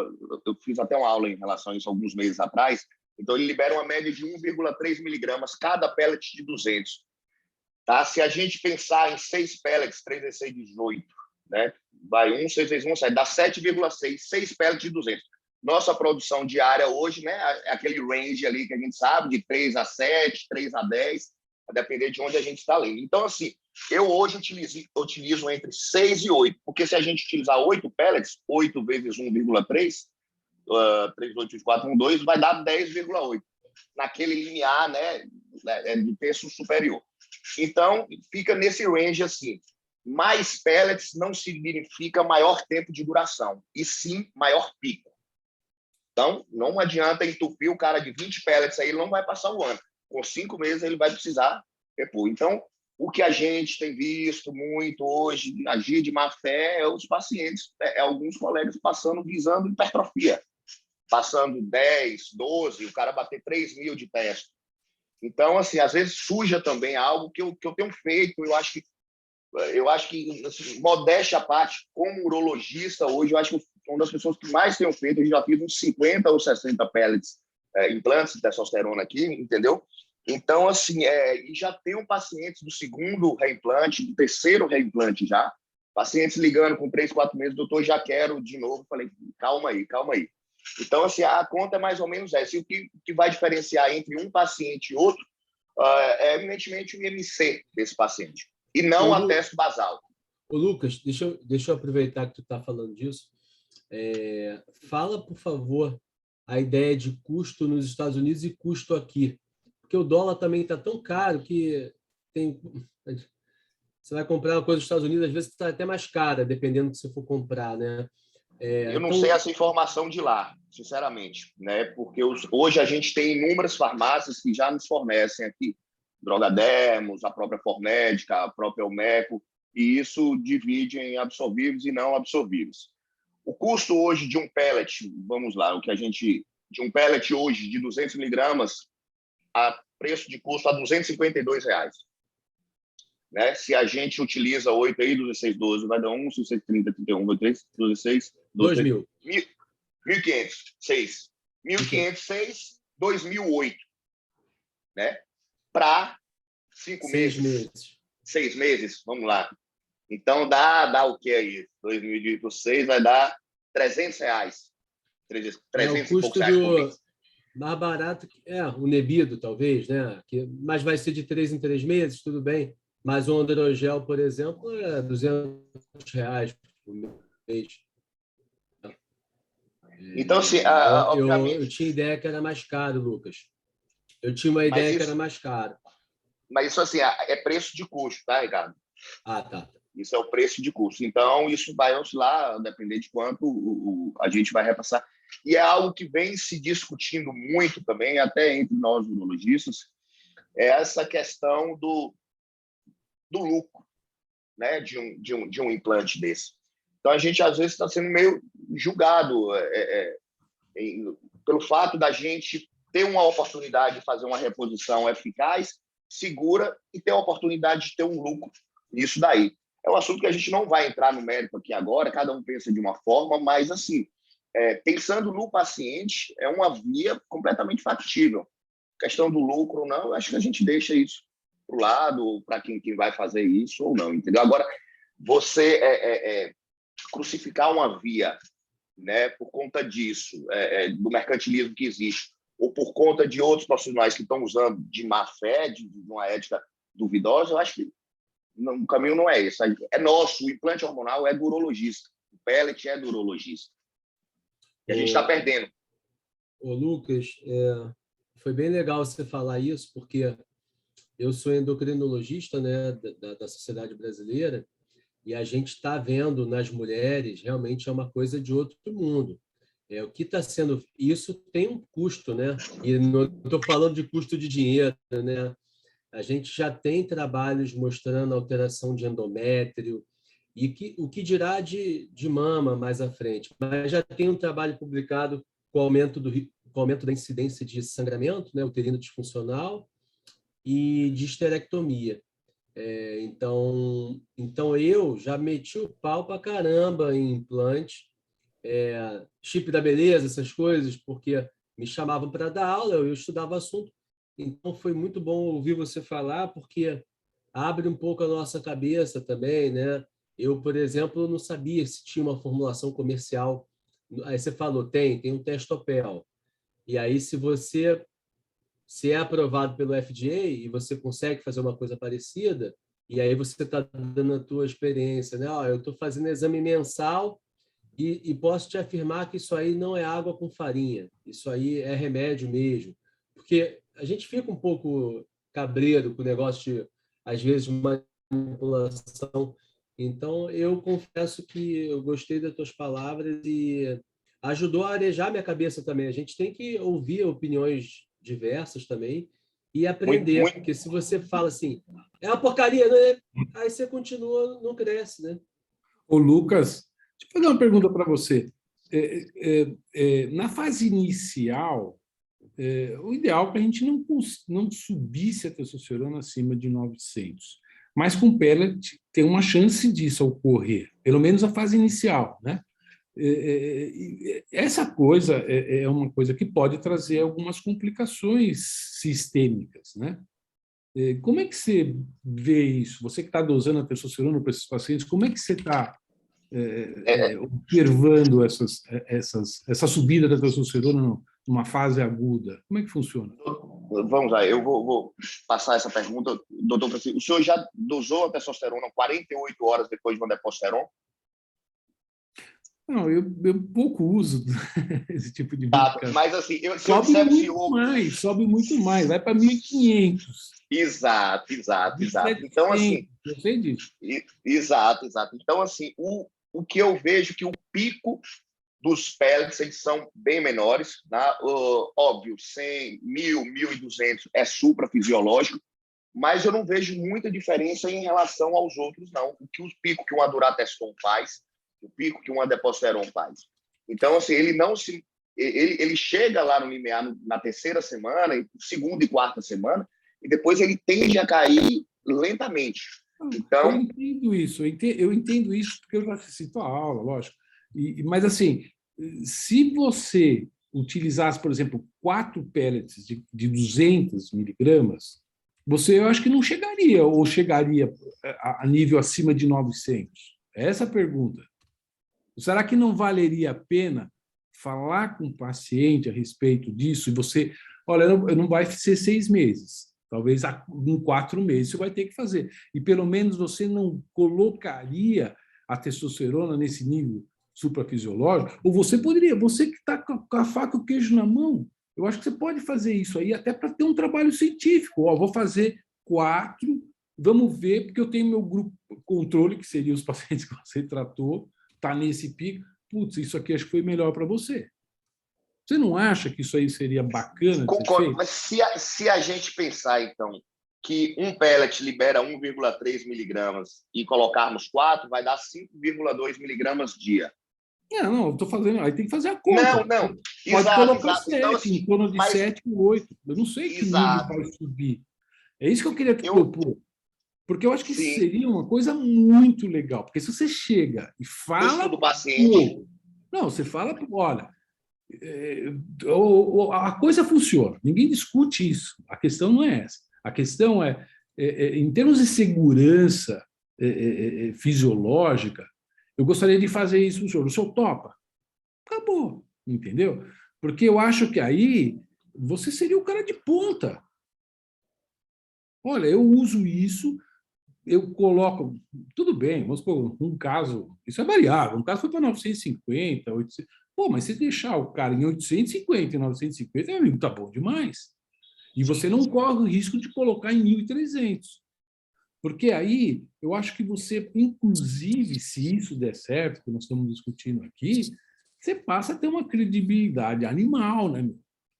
eu fiz até uma aula em relação a isso alguns meses atrás. Então, ele libera uma média de 1,3 miligramas cada pellet de 200. Tá? Se a gente pensar em 6 pellets, 3 vezes 6, 18, né? Vai 1, 6 vezes 1, 7, dá 7,6, 6 pellets de 200. Nossa produção diária hoje, né, é aquele range ali que a gente sabe, de 3 a 7, 3 a 10, a depender de onde a gente está lendo. Então, assim, eu hoje utilizo entre 6 e 8, porque se a gente utilizar 8 pellets, 8 vezes 1,3, 3, 8, 4, 1, 2, vai dar 10,8, naquele limiar, né, do terço superior. Então, fica nesse range assim. Mais pellets não significa maior tempo de duração, e sim maior pico. Então, não adianta entupir o cara de 20 pellets, aí ele não vai passar o ano. Com 5 meses, ele vai precisar repor. Então, o que a gente tem visto muito hoje, agir de má fé, é os pacientes, alguns colegas visando hipertrofia, passando 10, 12, o cara bater 3 mil de teste. Então, assim, às vezes suja também algo que eu tenho feito. Eu acho que assim, modéstia à parte, como urologista, hoje, eu acho que uma das pessoas que mais tenho feito, eu já fiz uns 50 ou 60 pellets, implantes de testosterona aqui, entendeu? Então, assim, e já tenho pacientes do 2º reimplante, do 3º reimplante já, pacientes ligando com 3, 4 meses, doutor, já quero de novo. Falei, calma aí, calma aí. Então, assim, a conta é mais ou menos essa. E o que vai diferenciar entre um paciente e outro é, evidentemente, o IMC desse paciente, e não a testo basal. Ô, Lucas, deixa eu aproveitar que tu está falando disso. Fala, por favor, a ideia de custo nos Estados Unidos e custo aqui. Porque o dólar também está tão caro que você vai comprar uma coisa nos Estados Unidos, às vezes está até mais cara, dependendo do que você for comprar, né? Eu não sei essa informação de lá, sinceramente, né? Porque hoje a gente tem inúmeras farmácias que já nos fornecem aqui, Drogadermos, a própria Formédica, a própria Elmeco, e isso divide em absorvíveis e não absorvíveis. O custo hoje de um pellet, vamos lá, de um pellet hoje de 200 miligramas, a preço de custo a R$252. Né? Se a gente utiliza 8 aí, 16, 12, vai dar 1, 16, 30, 31, 23, 16, 12, 2.000. 1.500, 6. 1.506, 2008. Né? Para 5 meses. 6 meses, vamos lá. Então, dá o que aí? 2006 vai dar R$300. 300 o e poucos reais por mês. Mais barato o Nebido, talvez, né? Mas vai ser de 3 em 3 meses, tudo bem. Mas o Androgel, por exemplo, é R$200 por mês. Então, assim, eu tinha ideia que era mais caro, Lucas. Eu tinha uma ideia que era mais caro. Mas isso, assim, é preço de custo, tá, Ricardo? Ah, tá. Isso é o preço de custo. Então, isso vai oscilar, depender de quanto a gente vai repassar. E é algo que vem se discutindo muito também, até entre nós urologistas, é essa questão do lucro, né, de um implante desse. Então, a gente, às vezes, está sendo meio julgado pelo fato da gente ter uma oportunidade de fazer uma reposição eficaz, segura, e ter a oportunidade de ter um lucro nisso daí. É um assunto que a gente não vai entrar no mérito aqui agora, cada um pensa de uma forma, mas, assim, pensando no paciente, é uma via completamente factível. A questão do lucro ou não, eu acho que a gente deixa isso para o lado, para quem vai fazer isso ou não, entendeu? Agora, você crucificar uma via, né, por conta disso, do mercantilismo que existe, ou por conta de outros profissionais que estão usando de má fé, de uma ética duvidosa, eu acho que o caminho não é esse. É nosso, o implante hormonal é do urologista, o pellet é do urologista. E a gente está perdendo. Ô, Lucas, foi bem legal você falar isso, porque eu sou endocrinologista, né, da Sociedade Brasileira, e a gente está vendo nas mulheres realmente é uma coisa de outro mundo. O que está sendo... Isso tem um custo, né? E não estou falando de custo de dinheiro, né? A gente já tem trabalhos mostrando alteração de endométrio, o que dirá de mama mais à frente. Mas já tem um trabalho publicado com com o aumento da incidência de sangramento, né, uterino disfuncional, e de esterectomia. Então eu já meti o pau para caramba em implante, chip da beleza, essas coisas, porque me chamavam para dar aula, eu estudava o assunto. Então foi muito bom ouvir você falar, porque abre um pouco a nossa cabeça também, né? Eu, por exemplo, não sabia se tinha uma formulação comercial. Aí você falou, tem um Testopel. E aí, se é aprovado pelo FDA e você consegue fazer uma coisa parecida, e aí você está dando a tua experiência, né? Eu estou fazendo exame mensal e posso te afirmar que isso aí não é água com farinha, isso aí é remédio mesmo. Porque a gente fica um pouco cabreiro com o negócio de, às vezes, manipulação. Então, eu confesso que eu gostei das tuas palavras e ajudou a arejar minha cabeça também. A gente tem que ouvir opiniões diversas também e Muito, aprender, muito. porque se você fala assim, é uma porcaria, né? Aí você continua, não cresce, né? Ô, Lucas, deixa eu fazer uma pergunta para você. Na fase inicial, o ideal é que a gente não subisse a testosterona acima de 900. Mas com pellet tem uma chance disso ocorrer, pelo menos a fase inicial, né? Essa coisa é uma coisa que pode trazer algumas complicações sistêmicas, né? Como é que você vê isso? Você que está dosando a testosterona para esses pacientes, como é que você está observando essa subida da testosterona numa fase aguda? Como é que funciona? Vamos lá, eu vou passar essa pergunta, doutor Francisco. O senhor já dosou a testosterona 48 horas depois de uma deposteron? Não, eu pouco uso esse tipo de Tá, medicação. mas assim, se eu disser para o senhor... Sobe muito mais, vai para 1.500. Exato. Então, assim, eu sei disso. Exato. Então, assim, o que eu vejo que o pico dos pellets eles são bem menores, tá? Óbvio, 100, 1.000, 1.200 é suprafisiológico, mas eu não vejo muita diferença em relação aos outros, não. O pico que uma durateston faz, o pico que uma deposteron faz. Então, assim, ele chega lá no limiar na terceira semana, segunda e quarta semana, e depois ele tende a cair lentamente. Então, eu entendo isso porque eu já assisti a aula, lógico. Mas, assim, se você utilizasse, por exemplo, 4 pellets de 200 miligramas, eu acho que não chegaria, ou chegaria a nível acima de 900. É essa a pergunta. Será que não valeria a pena falar com o paciente a respeito disso? E você, olha, não vai ser 6 meses. Talvez em 4 meses você vai ter que fazer. E pelo menos você não colocaria a testosterona nesse nível suprafisiológico, ou você que está com a faca e o queijo na mão, eu acho que você pode fazer isso aí até para ter um trabalho científico. Vou fazer 4, vamos ver, porque eu tenho meu grupo controle, que seria os pacientes que você tratou, está nesse pico. Putz, isso aqui acho que foi melhor para você. Você não acha que isso aí seria bacana? Concordo, mas se a gente pensar, então, que um pellet libera 1,3 miligramas e colocarmos 4, vai dar 5,2 miligramas dia. Não, estou fazendo. Aí tem que fazer a conta. Não. Pode colocar 7, então, assim, em torno de 7 ou 8. Eu não sei que nível vai subir. É isso que eu queria te propor. Porque eu acho que seria uma coisa muito legal. Porque se você chega e fala... do paciente. Não, você fala, olha, a coisa funciona. Ninguém discute isso. A questão não é essa. A questão é, em termos de segurança fisiológica, eu gostaria de fazer isso para o senhor topa? Acabou, entendeu? Porque eu acho que aí você seria o cara de ponta. Olha, eu uso isso, eu coloco... Tudo bem, vamos supor, um caso... Isso é variável. Um caso foi para 950, 800... Pô, mas se deixar o cara em 850 e 950, meu amigo, tá bom demais. E você não corre o risco de colocar em 1.300. Porque aí, eu acho que você, inclusive, se isso der certo, que nós estamos discutindo aqui, você passa a ter uma credibilidade animal, né, meu?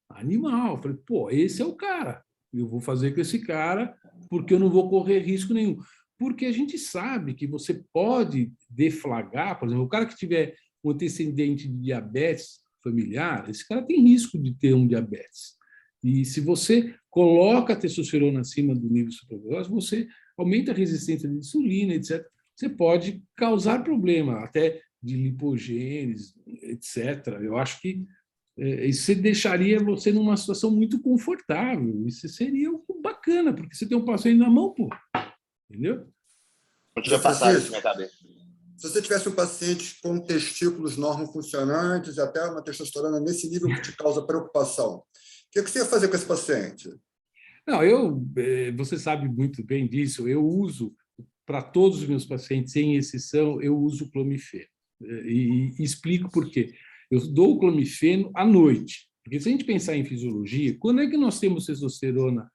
Animal. Eu falei, pô, esse é o cara. Eu vou fazer com esse cara porque eu não vou correr risco nenhum. Porque a gente sabe que você pode deflagrar, por exemplo, o cara que tiver um antecedente de diabetes familiar, esse cara tem risco de ter um diabetes. E se você coloca a testosterona acima do nível supraveloso, você aumenta a resistência de insulina, etc. Você pode causar problema, até de lipogênese, etc. Eu acho que isso deixaria você numa situação muito confortável. Isso seria bacana, porque você tem um paciente na mão, pô. Entendeu? Não tinha passado isso na minha cabeça. Se você tivesse um paciente com testículos normofuncionantes, até uma testosterona nesse nível que te causa preocupação, o que você ia fazer com esse paciente? Não, você sabe muito bem disso. Eu uso, para todos os meus pacientes, sem exceção, eu uso clomifeno. E explico por quê. Eu dou o clomifeno à noite. Porque se a gente pensar em fisiologia, quando é que nós temos testosterona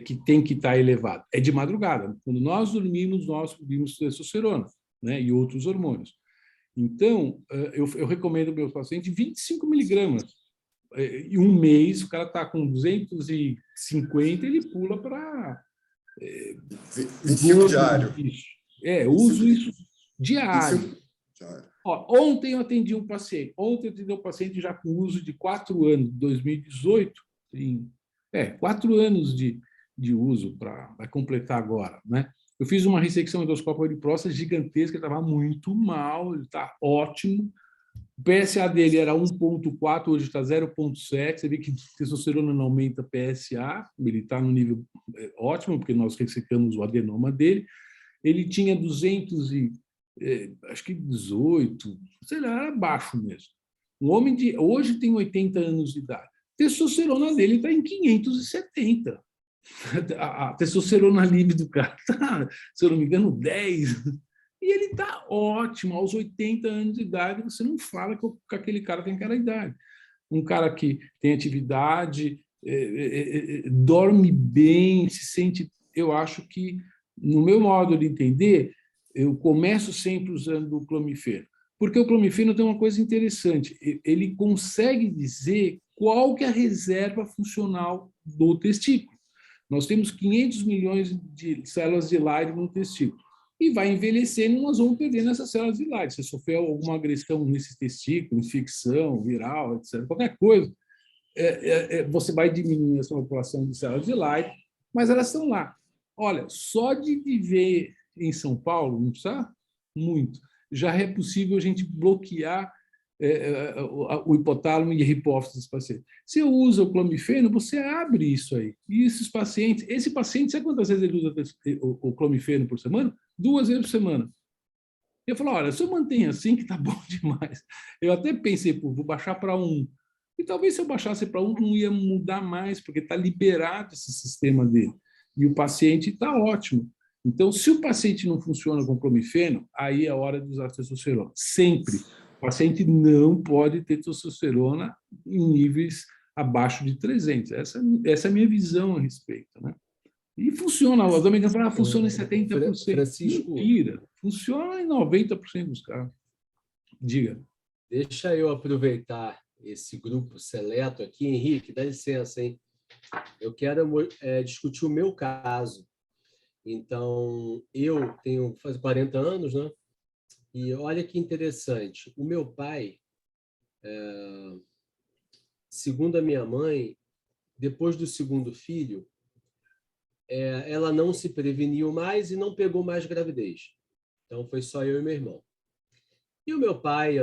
que tem que estar elevada? É de madrugada. Quando nós dormimos, nós subimos testosterona, né, e outros hormônios. Então, eu recomendo ao meu paciente 25 miligramas. Em um mês, o cara está com 250, ele pula para 25 diário. Eu uso isso diário. 25 diário. Ó, ontem eu atendi um paciente já com uso de 4 anos, 2018, 4 anos de uso, vai completar agora, né? Eu fiz uma ressecção endoscópica de próstata gigantesca, estava muito mal, ele está ótimo. O PSA dele era 1,4, hoje está 0,7. Você vê que testosterona não aumenta PSA, ele está no nível ótimo, porque nós ressecamos o adenoma dele. Ele tinha 200 acho que 18, sei lá, era baixo mesmo. Um homem hoje tem 80 anos de idade. A testosterona dele está em 570. A testosterona livre do cara está, se eu não me engano, 10. E ele está ótimo, aos 80 anos de idade, você não fala que aquele cara tem aquela idade. Um cara que tem atividade, dorme bem, se sente... Eu acho que, no meu modo de entender, eu começo sempre usando o clomifeno, porque o clomifeno tem uma coisa interessante, ele consegue dizer qual que é a reserva funcional do testículo. Nós temos 500 milhões de células de Leydig no testículo. E vai envelhecendo, nós vamos perdendo essas células de Leydig. Se sofreu alguma agressão nesse testículo, infecção, viral, etc., qualquer coisa, você vai diminuindo essa população de células de Leydig, mas elas estão lá. Olha, só de viver em São Paulo, não precisa muito, já é possível a gente bloquear o hipotálamo e a hipófise desse paciente. Se eu uso o clomifeno, você abre isso aí. E esse paciente, sabe quantas vezes ele usa o clomifeno por semana? 2 vezes por semana. Eu falo, olha, se eu mantenho assim, que está bom demais. Eu até pensei, vou baixar para 1. E talvez se eu baixasse para 1, não ia mudar mais, porque está liberado esse sistema dele. E o paciente está ótimo. Então, se o paciente não funciona com clomifeno, aí é a hora de usar testosterona. Sempre. O paciente não pode ter testosterona em níveis abaixo de 300. Essa é a minha visão a respeito, né? E funciona. Os americanos falam, funciona em 70%. Francisco, mentira. Funciona em 90% dos casos. Diga. Deixa eu aproveitar esse grupo seleto aqui. Henrique, dá licença, hein? Eu quero discutir o meu caso. Então, eu tenho faz 40 anos, né? E olha que interessante. O meu pai, segundo a minha mãe, depois do segundo filho, ela não se preveniu mais e não pegou mais gravidez. Então, foi só eu e meu irmão. E o meu pai,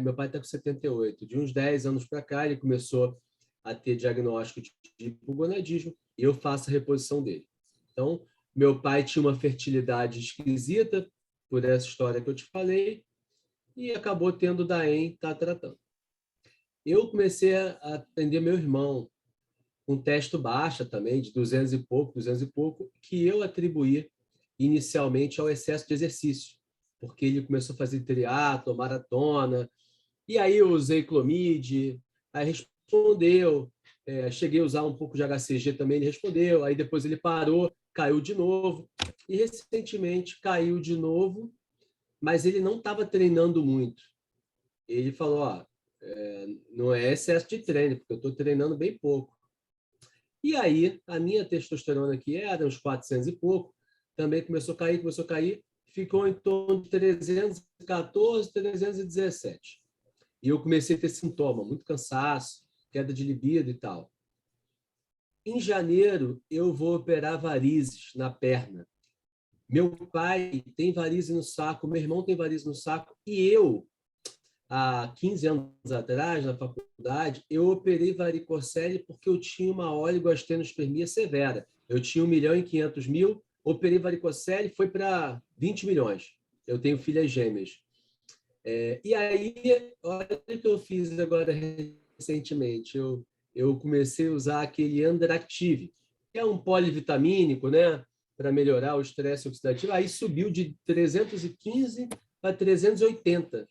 meu pai está com 78, de uns 10 anos para cá, ele começou a ter diagnóstico de hipogonadismo e eu faço a reposição dele. Então, meu pai tinha uma fertilidade esquisita, por essa história que eu te falei, e acabou tendo DAEM, está tratando. Eu comecei a atender meu irmão, com testo baixa também, de 200 e pouco, que eu atribuía inicialmente ao excesso de exercício, porque ele começou a fazer triatlo, maratona, E aí eu usei Clomid, aí respondeu. Cheguei a usar um pouco de HCG também, ele respondeu. Aí depois ele parou, caiu de novo. E recentemente caiu de novo, mas ele não estava treinando muito. Ele falou, não é excesso de treino, porque eu estou treinando bem pouco. E aí, a minha testosterona, que era uns 400 e pouco, também começou a cair, ficou em torno de 314, 317. E eu comecei a ter sintoma, muito cansaço, queda de libido e tal. Em janeiro, eu vou operar varizes na perna. Meu pai tem varize no saco, meu irmão tem varize no saco, e eu, há 15 anos atrás, na faculdade, eu operei varicocele porque eu tinha uma oligoastenospermia severa. Eu tinha 1.500.000, operei varicocele, foi para 20 milhões. Eu tenho filhas gêmeas. E aí, olha o que eu fiz agora recentemente. Eu comecei a usar aquele Andractive, que é um polivitamínico, né, para melhorar o estresse oxidativo. Aí subiu de 315 para 380.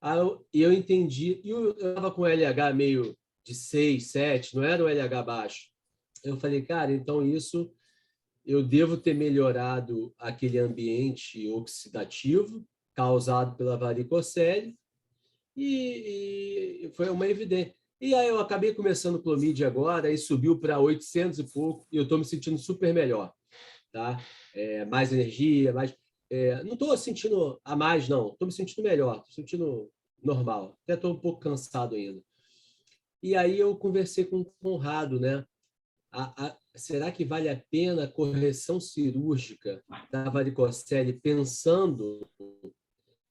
Aí eu entendi, e eu estava com LH meio de 6, 7, não era o LH baixo. Eu falei, cara, então isso eu devo ter melhorado aquele ambiente oxidativo causado pela varicocele, e foi uma evidência. E aí eu acabei começando o Clomid agora, e subiu para 800 e pouco, e eu estou me sentindo super melhor. Tá? Mais energia, mais... não estou sentindo a mais, não. Estou me sentindo melhor, estou sentindo normal. Até estou um pouco cansado ainda. E aí eu conversei com o Conrado, né? Será que vale a pena a correção cirúrgica da varicocele pensando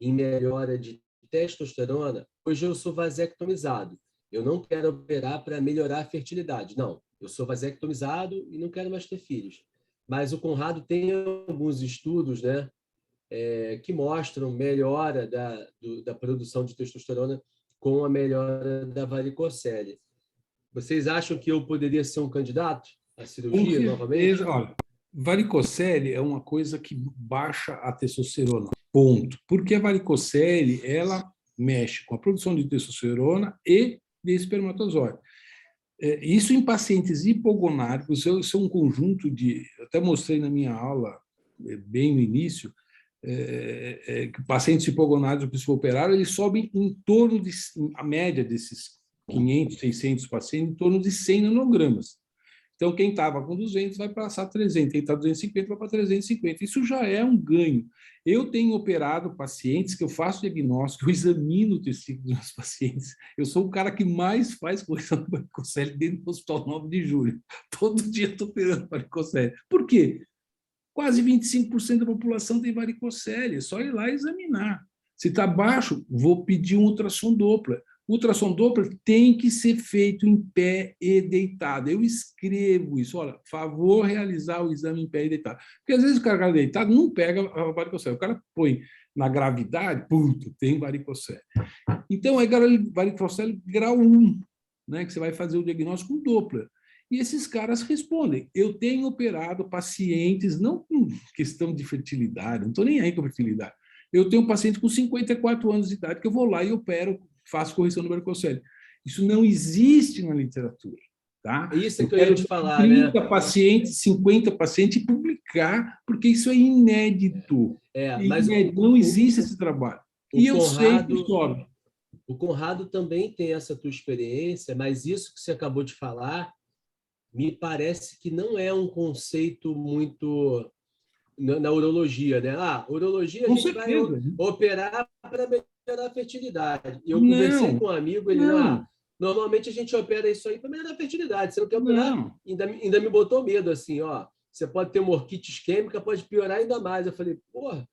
em melhora de testosterona? Hoje eu sou vasectomizado. Eu não quero operar para melhorar a fertilidade. Não, eu sou vasectomizado e não quero mais ter filhos. Mas o Conrado tem alguns estudos, né, que mostram melhora da produção de testosterona com a melhora da varicocele. Vocês acham que eu poderia ser um candidato à cirurgia novamente? Olha, varicocele é uma coisa que baixa a testosterona, ponto. Porque a varicocele, ela mexe com a produção de testosterona e de espermatozoide. Isso em pacientes hipogonádicos, isso é um conjunto de... Eu até mostrei na minha aula, bem no início, que pacientes hipogonádicos que se operaram, eles sobem em torno de... A média desses 500, 600 pacientes, em torno de 100 nanogramas. Então, quem estava com 200 vai passar 300, quem está 250 vai para 350. Isso já é um ganho. Eu tenho operado pacientes que eu faço diagnóstico, eu examino o tecido dos meus pacientes. Eu sou o cara que mais faz correção de varicocele dentro do Hospital 9 de Julho. Todo dia estou operando varicocele. Por quê? Quase 25% da população tem varicocele. É só ir lá e examinar. Se está baixo, vou pedir um ultrassom Doppler. O ultrassom Doppler tem que ser feito em pé e deitado. Eu escrevo isso. Olha, favor realizar o exame em pé e deitado. Porque às vezes o cara deitado não pega a varicocele. O cara põe na gravidade, puta, tem varicocele. Então, é varicocele grau 1, né, que você vai fazer o diagnóstico com Doppler. E esses caras respondem. Eu tenho operado pacientes, não com questão de fertilidade, não estou nem aí com fertilidade. Eu tenho um paciente com 54 anos de idade que eu vou lá e opero, faço correção do varicocele. Isso não existe na literatura. Tá? Isso que eu ia te falar, 30 pacientes, 50 pacientes e publicar, porque isso é inédito. Mas não existe esse trabalho. E eu sei que sobe. O Conrado também tem essa tua experiência, mas isso que você acabou de falar me parece que não é um conceito muito na urologia, né? Urologia a gente vai operar para melhorar a fertilidade. E eu conversei com um amigo, ele normalmente a gente opera isso aí para melhorar a fertilidade. Você não quer operar? Ainda me botou medo, assim, você pode ter uma orquite isquêmica, pode piorar ainda mais. Eu falei, porra.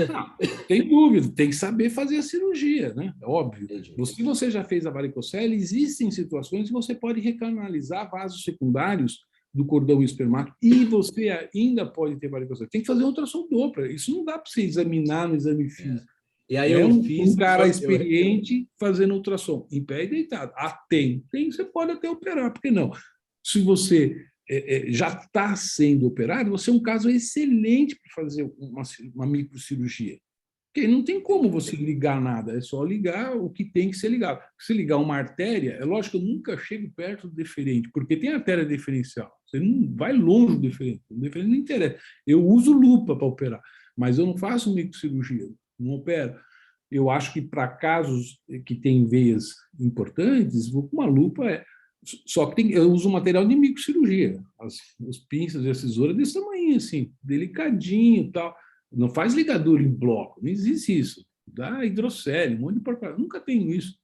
Não, tem dúvida, tem que saber fazer a cirurgia, né? Óbvio. Se você já fez a varicocele, existem situações que você pode recanalizar vasos secundários do cordão espermático e você ainda pode ter varicocele. Tem que fazer ultrassom Doppler. Isso não dá para você examinar no exame físico. E aí eu fiz um cara experiente fazendo ultrassom em pé e deitado. Tem, você pode até operar, por que não? Se você já está sendo operado, você é um caso excelente para fazer uma microcirurgia. Porque não tem como você ligar nada, é só ligar o que tem que ser ligado. Se ligar uma artéria, é lógico que eu nunca chego perto do deferente, porque tem artéria deferencial. Você não vai longe do deferente, o deferente não interessa. Eu uso lupa para operar, mas eu não faço microcirurgia, não opero. Eu acho que para casos que têm veias importantes, uma lupa é. Só que eu uso material de microcirurgia, os pinças e as tesouras desse tamanho, assim, delicadinho e tal. Não faz ligadura em bloco, não existe isso. Dá hidrocele, um monte de porcaria. Nunca tenho isso.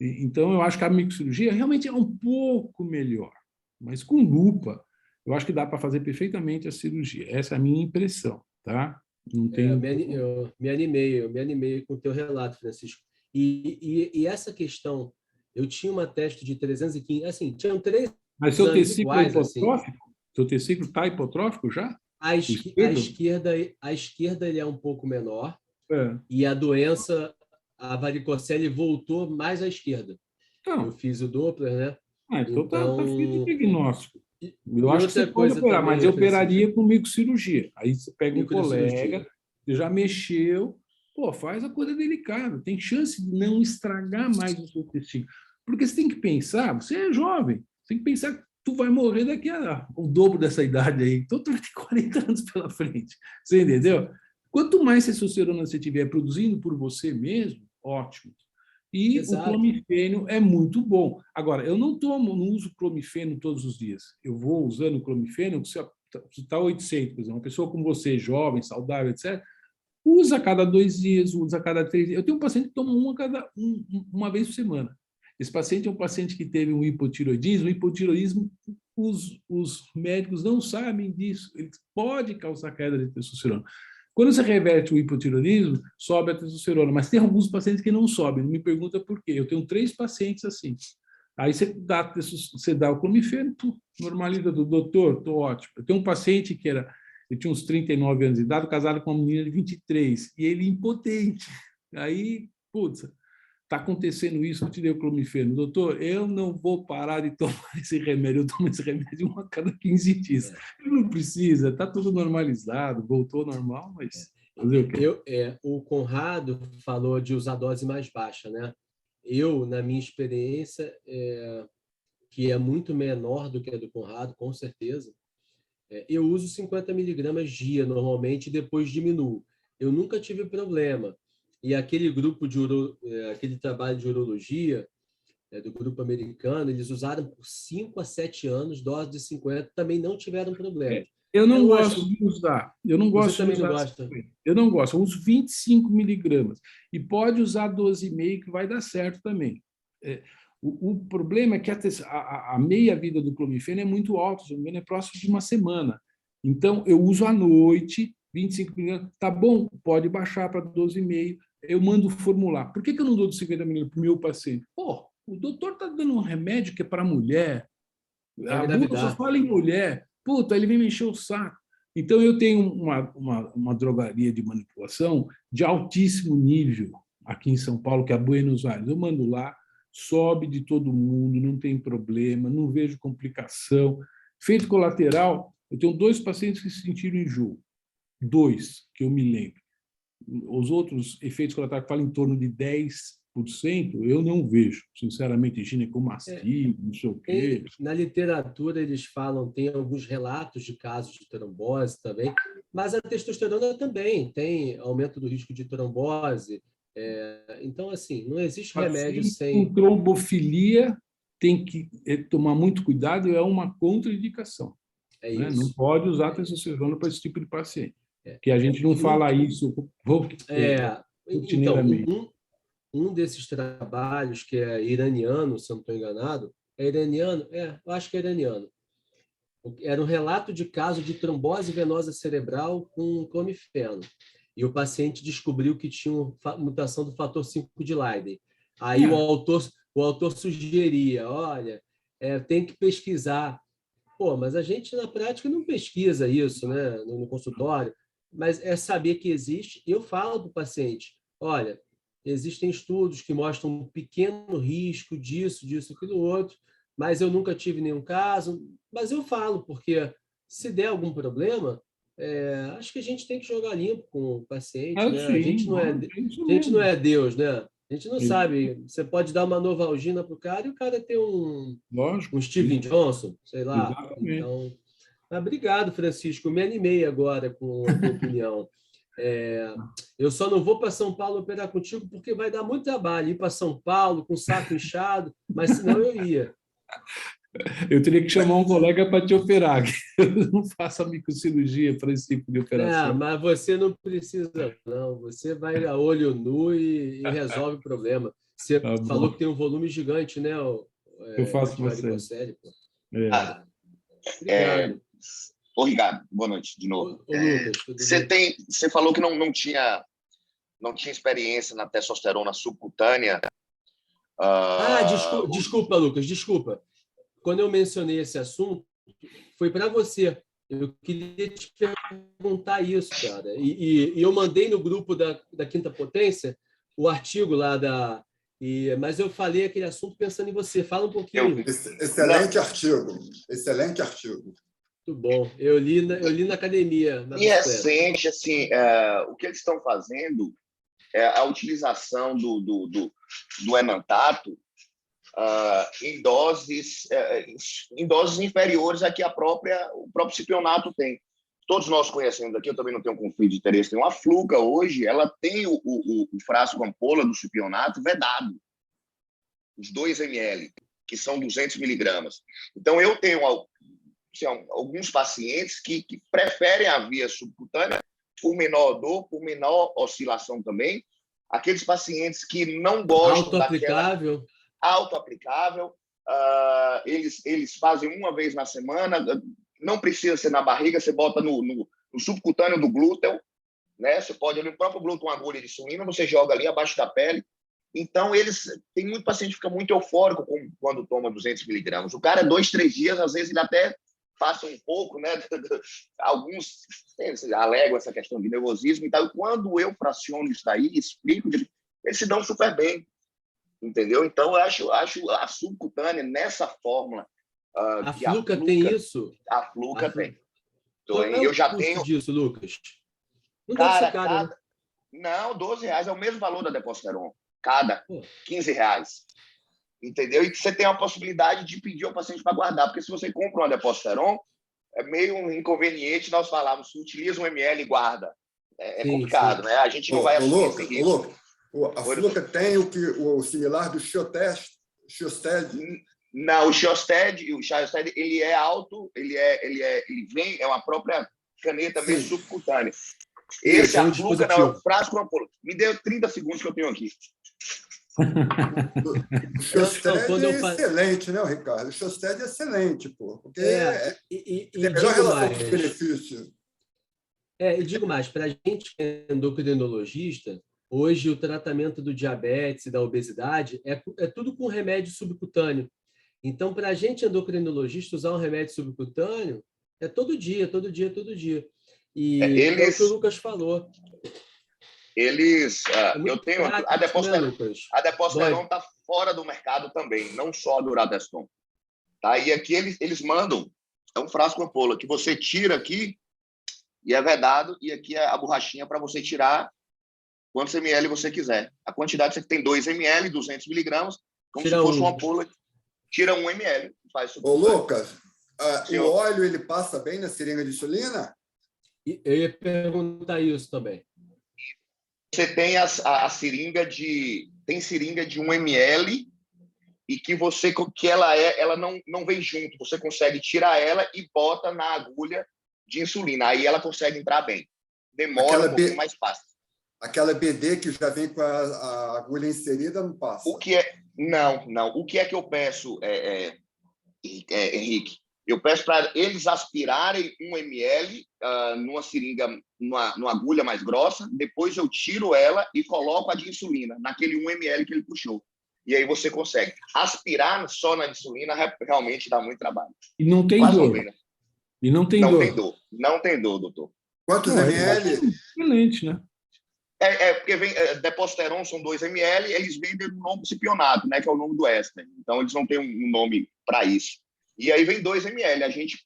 Então, eu acho que a microcirurgia realmente é um pouco melhor. Mas com lupa, eu acho que dá para fazer perfeitamente a cirurgia. Essa é a minha impressão, tá? Não tem... eu me animei com o teu relato, Francisco. E essa questão, eu tinha uma teste de 315, assim, tinham 3 Mas seu tecido iguais, hipotrófico? assim. Seu tecido está hipotrófico já? A esquerda ele é um pouco menor, e a doença, a varicocele voltou mais à esquerda. Então, eu fiz o Doppler, né? Então tá feito o diagnóstico. Eu acho que você pode coisa operar, também, mas eu operaria com microcirurgia. Aí você pega um Microcirurgia. colega, você já mexeu, pô, faz a coisa delicada. Tem chance de não estragar mais o seu tecido. Porque você tem que pensar, você é jovem, você tem que pensar que tu vai morrer daqui a o dobro dessa idade aí. Então tu vai ter 40 anos pela frente. Você entendeu? Quanto mais testosterona você tiver produzindo por você mesmo, ótimo. E Exato. O clomifeno é muito bom. Agora, eu não uso clomifeno todos os dias. Eu vou usando clomifeno, se está 800, por exemplo, uma pessoa como você, jovem, saudável, etc., usa a cada 2 dias, usa a cada 3 dias. Eu tenho um paciente que toma uma vez por semana. Esse paciente é um paciente que teve um hipotiroidismo. O hipotiroidismo, os médicos não sabem disso. Ele pode causar queda de testosterona. Quando você reverte o hipotiroidismo, sobe a testosterona, mas tem alguns pacientes que não sobem. Não me pergunta por quê. Eu tenho 3 pacientes assim. Aí você dá o clomifeno, normaliza do doutor, estou ótimo. Eu tenho um paciente que ele tinha uns 39 anos de idade, casado com uma menina de 23, e ele impotente. Aí, putz, está acontecendo isso, eu te dei o clomifeno. Doutor, eu não vou parar de tomar esse remédio, eu tomo esse remédio a cada 15 dias. Não precisa, está tudo normalizado, voltou ao normal, mas fazer o quê? O Conrado falou de usar dose mais baixa, né? Eu, na minha experiência, que é muito menor do que a do Conrado, com certeza, eu uso 50 miligramas dia normalmente e depois diminuo. Eu nunca tive problema. E aquele grupo aquele trabalho de urologia do grupo americano, eles usaram por 5 a 7 anos dose de 50, também não tiveram problema. Eu não gosto de usar. Eu não gosto de usar. Não gosta? Eu não gosto. Eu uso 25 miligramas. E pode usar 12,5, que vai dar certo também. O problema é que a meia-vida do clomifeno é muito alta, se não me engano, é próximo de uma semana. Então, eu uso à noite, 25 miligramas. Tá bom, pode baixar para 12,5. Eu mando formular. Por que eu não dou de 50 miligramas para o meu paciente? Pô, o doutor está dando um remédio que é para mulher. A bula só fala em mulher. Puta, ele vem me encher o saco. Então, eu tenho uma drogaria de manipulação de altíssimo nível aqui em São Paulo, que é a Buenos Aires. Eu mando lá, sobe de todo mundo, não tem problema, não vejo complicação. Efeito colateral, eu tenho 2 pacientes que se sentiram enjoo. 2, que eu me lembro. Os outros efeitos colaterais que falam em torno de 10%, eu não vejo, sinceramente, ginecomastia, não sei o quê. Na literatura, eles falam, tem alguns relatos de casos de trombose também, mas a testosterona também tem aumento do risco de trombose. Então, assim, não existe remédio sem... Com trombofilia, tem que tomar muito cuidado, é uma contraindicação. Né? Não pode usar testosterona para esse tipo de paciente. Que a gente não fala isso rotineiramente. Então, um desses trabalhos, que é iraniano, se eu não estou enganado, é iraniano? Eu acho que é iraniano. Era um relato de caso de trombose venosa cerebral com clomifeno. E o paciente descobriu que tinha mutação do fator 5 de Leiden. Aí o autor sugeria, olha, tem que pesquisar. Pô, mas a gente, na prática, não pesquisa isso, né, no consultório, mas é saber que existe. Eu falo para o paciente, olha, existem estudos que mostram um pequeno risco disso, aquilo, outro, mas eu nunca tive nenhum caso. Mas eu falo, porque se der algum problema, acho que a gente tem que jogar limpo com o paciente, Ah, né? sim, A gente não é, é isso a gente não mesmo. é Deus, né? A gente não Sim. sabe. Você pode dar uma Novalgina para o cara e o cara ter um Lógico. Steven Johnson, sei lá. Exatamente. Então, obrigado, Francisco. Me animei agora com a tua opinião. Eu só não vou para São Paulo operar contigo porque vai dar muito trabalho ir para São Paulo com o saco inchado, mas senão eu ia. Eu teria que chamar um colega para te operar. Eu não faço a microcirurgia para esse tipo de operação. Mas você não precisa, não. Você vai a olho nu e resolve o problema. Você Tá falou bom. que tem um volume gigante, né? Eu faço De você. varicocele. Ah, Obrigado. Ô, Ricardo, boa noite de novo. Ô, Lucas, tudo bem? Você falou que não tinha experiência na testosterona subcutânea. Desculpa, Lucas, desculpa. Quando eu mencionei esse assunto, foi para você. Eu queria te perguntar isso, cara. E eu mandei no grupo da Quinta Potência o artigo lá mas eu falei aquele assunto pensando em você. Fala um pouquinho. Excelente artigo. Excelente artigo. Muito bom. Eu li na academia. E recente, assim, o que eles estão fazendo é a utilização do enantato em doses inferiores a que o próprio cipionato tem. Todos nós conhecemos aqui, eu também não tenho conflito de interesse, tem uma Fluca hoje, ela tem o frasco ampola do cipionato vedado, os 2 ml, que são 200 miligramas. Então, eu tenho alguns pacientes que preferem a via subcutânea por menor dor, por menor oscilação também. Aqueles pacientes que não gostam autoaplicável, eles fazem uma vez na semana, não precisa ser na barriga, você bota no subcutâneo do glúteo, né? Você pode, no próprio glúteo, uma agulha de insulina, você joga ali abaixo da pele. Então, tem muito paciente que fica muito eufórico quando toma 200 miligramas. O cara, 2, 3 dias, às vezes ele até passa um pouco, né? Alguns alegam essa questão de nervosismo e tal. E quando eu fraciono isso daí, explico, eles se dão super bem, entendeu? Então, eu acho a subcutânea nessa fórmula. A Fluca tem isso? A Fluca tem. Eu já tenho disso, Lucas. Não cara, deve ser caro, né? Não, R$12 é o mesmo valor da Deposteron. Cada R$15. Entendeu? E você tem a possibilidade de pedir ao paciente para guardar, porque se você compra uma Deposteron, é meio inconveniente nós falarmos, utiliza 1 ml e guarda. É complicado, né? A gente não vai assumir esse risco. A Fluca tem o similar do Xiosted? Não, o Xiosted, ele é alto, ele vem, é uma própria caneta mesmo subcutânea. Esse, a Fluca, não, é o frasco ampola. Me deu 30 segundos que eu tenho aqui. O Xiosted é excelente, né, Ricardo? O Xiosted é excelente, pô, porque é a melhor relação de benefício. E digo mais, para a gente que é endocrinologista, hoje o tratamento do diabetes e da obesidade é tudo com remédio subcutâneo. Então, para a gente endocrinologista, usar um remédio subcutâneo é todo dia. E é o que o Lucas falou. Eu tenho a Deposteron. Né, a Deposteron está fora do mercado também, não só do Uradeston. Tá? E aqui eles mandam, é um frasco ampola que você tira aqui e é vedado, e aqui é a borrachinha para você tirar quantos ml você quiser. A quantidade você tem 2 ml, 200 miligramas, como se fosse uma ampola. Tira 1 ml. Faz Ô, Lucas, o óleo ele passa bem na seringa de insulina? Eu ia perguntar isso também. Você tem a seringa tem seringa de 1 ml e que ela não vem junto. Você consegue tirar ela e bota na agulha de insulina. Aí ela consegue entrar bem. Demora um pouquinho mais fácil. Aquela BD que já vem com a agulha inserida não passa? Não. O que é que eu peço, Henrique? Eu peço para eles aspirarem 1 ml numa seringa, numa agulha mais grossa, depois eu tiro ela e coloco a de insulina, naquele 1 ml que ele puxou. E aí você consegue. Aspirar só na insulina realmente dá muito trabalho. E não tem dor. E não tem dor. Não tem dor, doutor. Quantos ml? Excelente, né? Porque Deposteron são 2 ml, eles vendem no nome cipionato, né, que é o nome do éster. Então, eles não têm um nome para isso. E aí vem 2 ml. A gente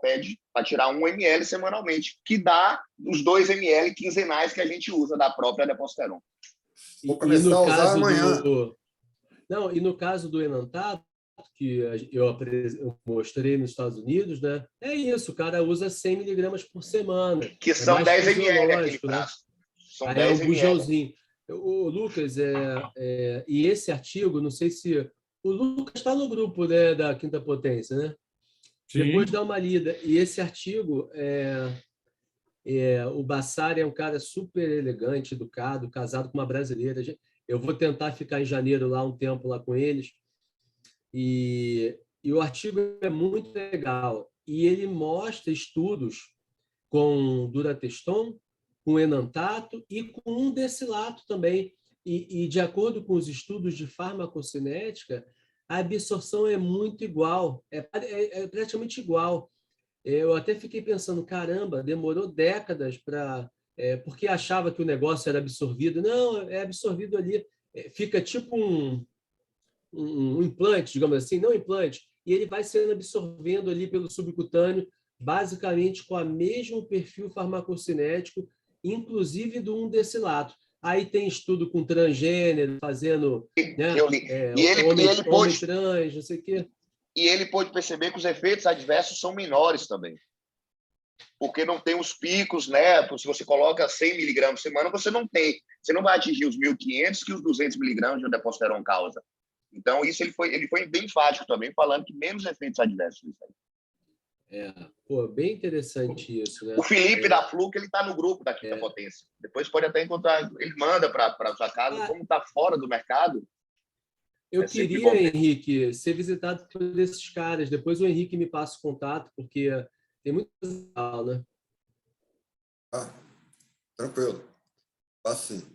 pede para tirar 1 ml semanalmente, que dá os 2 ml quinzenais que a gente usa da própria deposterona. Vou começar a usar amanhã. Não, e no caso do enantato, que eu mostrei nos Estados Unidos, né? É isso, o cara usa 100 miligramas por semana. Que são 10 ml aquele né? frasco. São Aí 10 é um ml. bujãozinho. O Lucas, e esse artigo, não sei se... O Lucas está no grupo, né, da Quinta Potência, né? Sim. Depois dá uma lida. E esse artigo, o Bassari é um cara super elegante, educado, casado com uma brasileira. Eu vou tentar ficar em janeiro lá um tempo lá com eles. E o artigo é muito legal. E ele mostra estudos com Durateston, com enantato e com um decilato também. E de acordo com os estudos de farmacocinética, a absorção é muito igual, é praticamente igual. Eu até fiquei pensando, caramba, demorou décadas para... porque achava que o negócio era absorvido. Não, é absorvido ali. Fica tipo um implante, digamos assim, não implante, e ele vai sendo absorvendo ali pelo subcutâneo, basicamente com o mesmo perfil farmacocinético, inclusive do undecilato. Aí tem estudo com transgênero, fazendo... Né, eu li. E ele homem trans, não sei o quê. E ele pôde perceber que os efeitos adversos são menores também. Porque não tem os picos, né? Se você coloca 100 miligramas por semana, você não vai atingir os 1.500 que os 200 miligramas de deposteron causa. Então, isso ele foi bem enfático também, falando que menos efeitos adversos. Bem interessante isso, né? O Felipe da Fluke, ele está no grupo da Quinta Potência. Depois pode até encontrar, ele manda para a sua casa, como está fora do mercado. Eu queria, Henrique, ser visitado por esses caras. Depois o Henrique me passa o contato, porque tem muita coisa, né? Tranquilo. Passo sim.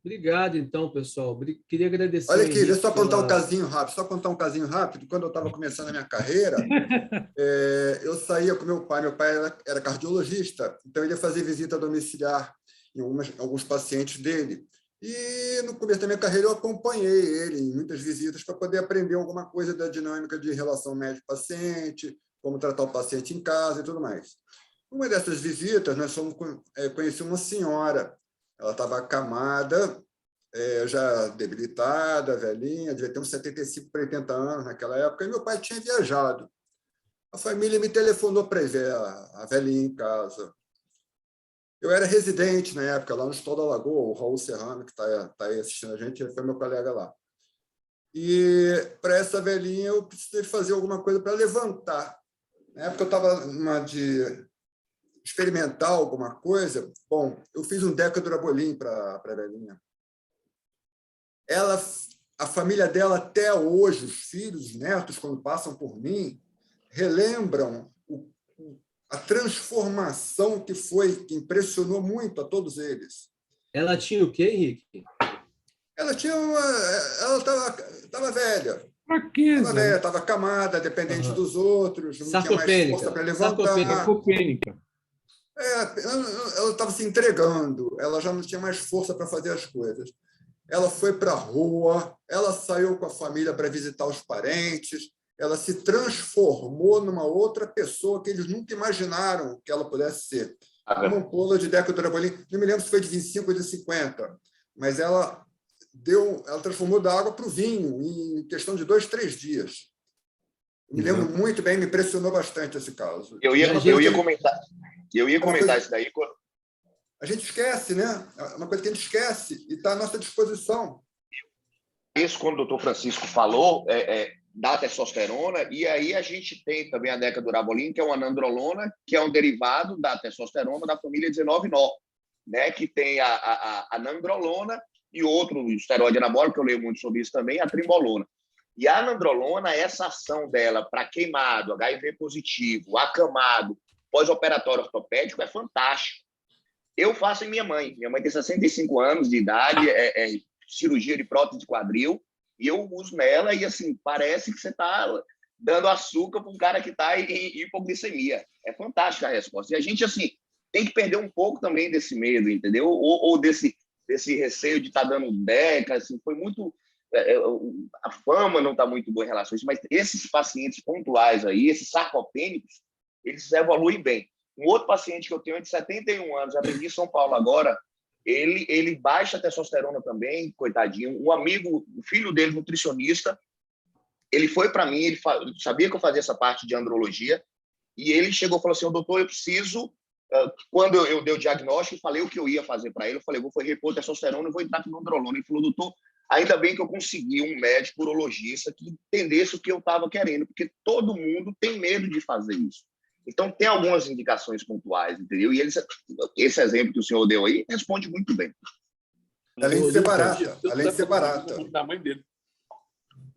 Obrigado, então, pessoal. Queria agradecer. Olha aqui, deixa eu só contar um casinho rápido. Só contar um casinho rápido. Quando eu estava começando a minha carreira, eu saía com meu pai. Meu pai era cardiologista, então ele ia fazer visita domiciliar em alguns pacientes dele. E no começo da minha carreira eu acompanhei ele em muitas visitas para poder aprender alguma coisa da dinâmica de relação médico-paciente, como tratar o paciente em casa e tudo mais. Uma dessas visitas, nós conheci uma senhora. Ela estava acamada, já debilitada, velhinha, devia ter uns 75 para 80 anos naquela época, e meu pai tinha viajado. A família me telefonou para ver a velhinha em casa. Eu era residente na época, lá no Hospital da Lagoa, o Raul Serrano, que está aí assistindo a gente, ele foi meu colega lá. E para essa velhinha eu precisei fazer alguma coisa para levantar. Na época eu estava de experimentar alguma coisa. Bom, eu fiz um Decadurabolin para a velhinha. A família dela, até hoje, os filhos, os netos, quando passam por mim, relembram a transformação que impressionou muito a todos eles. Ela tinha o quê, Henrique? Ela estava velha. Fraqueza. Estava acamada, dependente dos outros, não tinha mais força para levantar. Sarcopênica. Ela estava se entregando, ela já não tinha mais força para fazer as coisas. Ela foi para a rua, ela saiu com a família para visitar os parentes, ela se transformou numa outra pessoa que eles nunca imaginaram que ela pudesse ser. Uma ampola de Decadurabolin, não me lembro se foi de 25 ou de 50, mas ela transformou da água para o vinho em questão de 2, 3 dias. Me lembro muito bem, me impressionou bastante esse caso. Eu ia comentar isso daí. A gente esquece, né? É uma coisa que a gente esquece e está à nossa disposição. Isso, quando o doutor Francisco falou, da testosterona, e aí a gente tem também a Decadurabolin, que é uma nandrolona, que é um derivado da testosterona da família 19-nol, né? Que tem a nandrolona e outro esteroide anabólico, que eu leio muito sobre isso também, a trimbolona. E a nandrolona, essa ação dela para queimado, HIV positivo, acamado, pós-operatório ortopédico, é fantástico. Eu faço em minha mãe. Minha mãe tem 65 anos de idade, cirurgia de prótese de quadril, e eu uso nela e, assim, parece que você está dando açúcar para um cara que está em hipoglicemia. É fantástica a resposta. E a gente, assim, tem que perder um pouco também desse medo, entendeu? Ou desse receio de estar dando deca, assim, foi muito... a fama não está muito boa em relação a isso, mas esses pacientes pontuais aí, esses sarcopênicos, eles evoluem bem. Um outro paciente que eu tenho é de 71 anos, atendi em São Paulo agora, ele baixa a testosterona também, coitadinho. Um amigo, o filho dele, nutricionista, ele foi para mim, ele sabia que eu fazia essa parte de andrologia, e ele chegou e falou assim, doutor, eu preciso... Quando eu dei o diagnóstico, falei o que eu ia fazer para ele, eu falei, vou repor testosterona e vou entrar com androlona. Ele falou, doutor, ainda bem que eu consegui um médico urologista que entendesse o que eu estava querendo, porque todo mundo tem medo de fazer isso. Então, tem algumas indicações pontuais, entendeu? E esse exemplo que o senhor deu aí responde muito bem. Além de ser barata. Além de ser barata.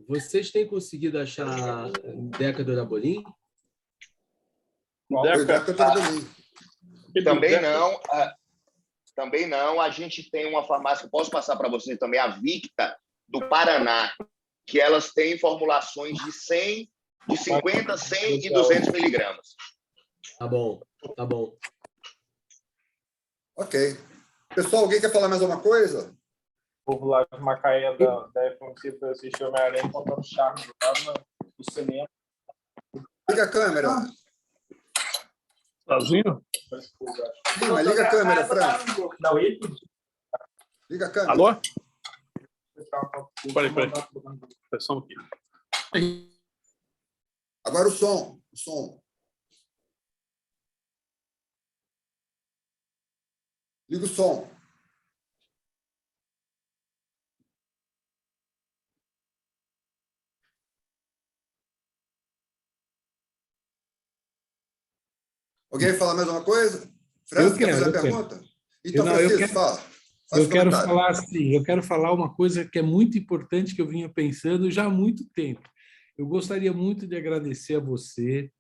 Vocês têm conseguido achar Decadurabolin? Também não. A gente tem uma farmácia, posso passar para vocês também, a Victa, do Paraná, que elas têm formulações de 100, de 50, 100 e 200 miligramas. Tá bom. Ok. Pessoal, alguém quer falar mais alguma coisa? O povo lá de Macaé da FMC foi assistir o Homem-Aranha contando charme do cinema. Liga a câmera. Sozinho? Sim, mas liga a câmera, Frank. Não, ele... Liga a câmera. Alô? Peraí. Pressão aqui. Agora o som. Liga o som. Alguém vai falar mais alguma coisa? França, quer fazer a pergunta? Então, Francisco, fala. Eu quero falar assim, eu quero falar uma coisa que é muito importante que eu vinha pensando já há muito tempo. Eu gostaria muito de agradecer a você,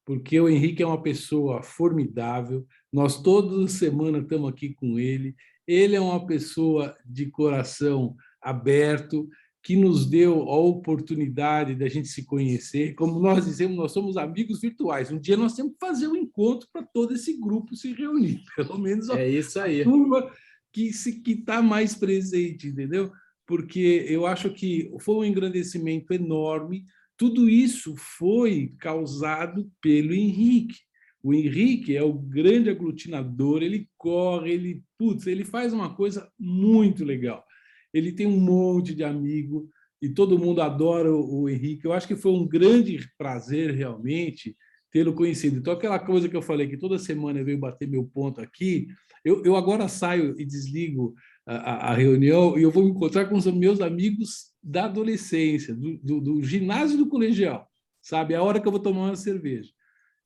porque o Henrique é uma pessoa formidável. Nós toda semana estamos aqui com ele. Ele é uma pessoa de coração aberto, que nos deu a oportunidade da gente se conhecer. Como nós dizemos, nós somos amigos virtuais. Um dia nós temos que fazer um encontro para todo esse grupo se reunir. Pelo menos é isso aí. A turma que está mais presente, entendeu? Porque eu acho que foi um engrandecimento enorme. Tudo isso foi causado pelo Henrique. O Henrique é o grande aglutinador, ele corre, ele faz uma coisa muito legal. Ele tem um monte de amigo e todo mundo adora o Henrique. Eu acho que foi um grande prazer, realmente, tê-lo conhecido. Então, aquela coisa que eu falei, que toda semana eu venho bater meu ponto aqui, eu agora saio e desligo a reunião e eu vou me encontrar com os meus amigos da adolescência, do ginásio e do colegial, sabe? É a hora que eu vou tomar uma cerveja.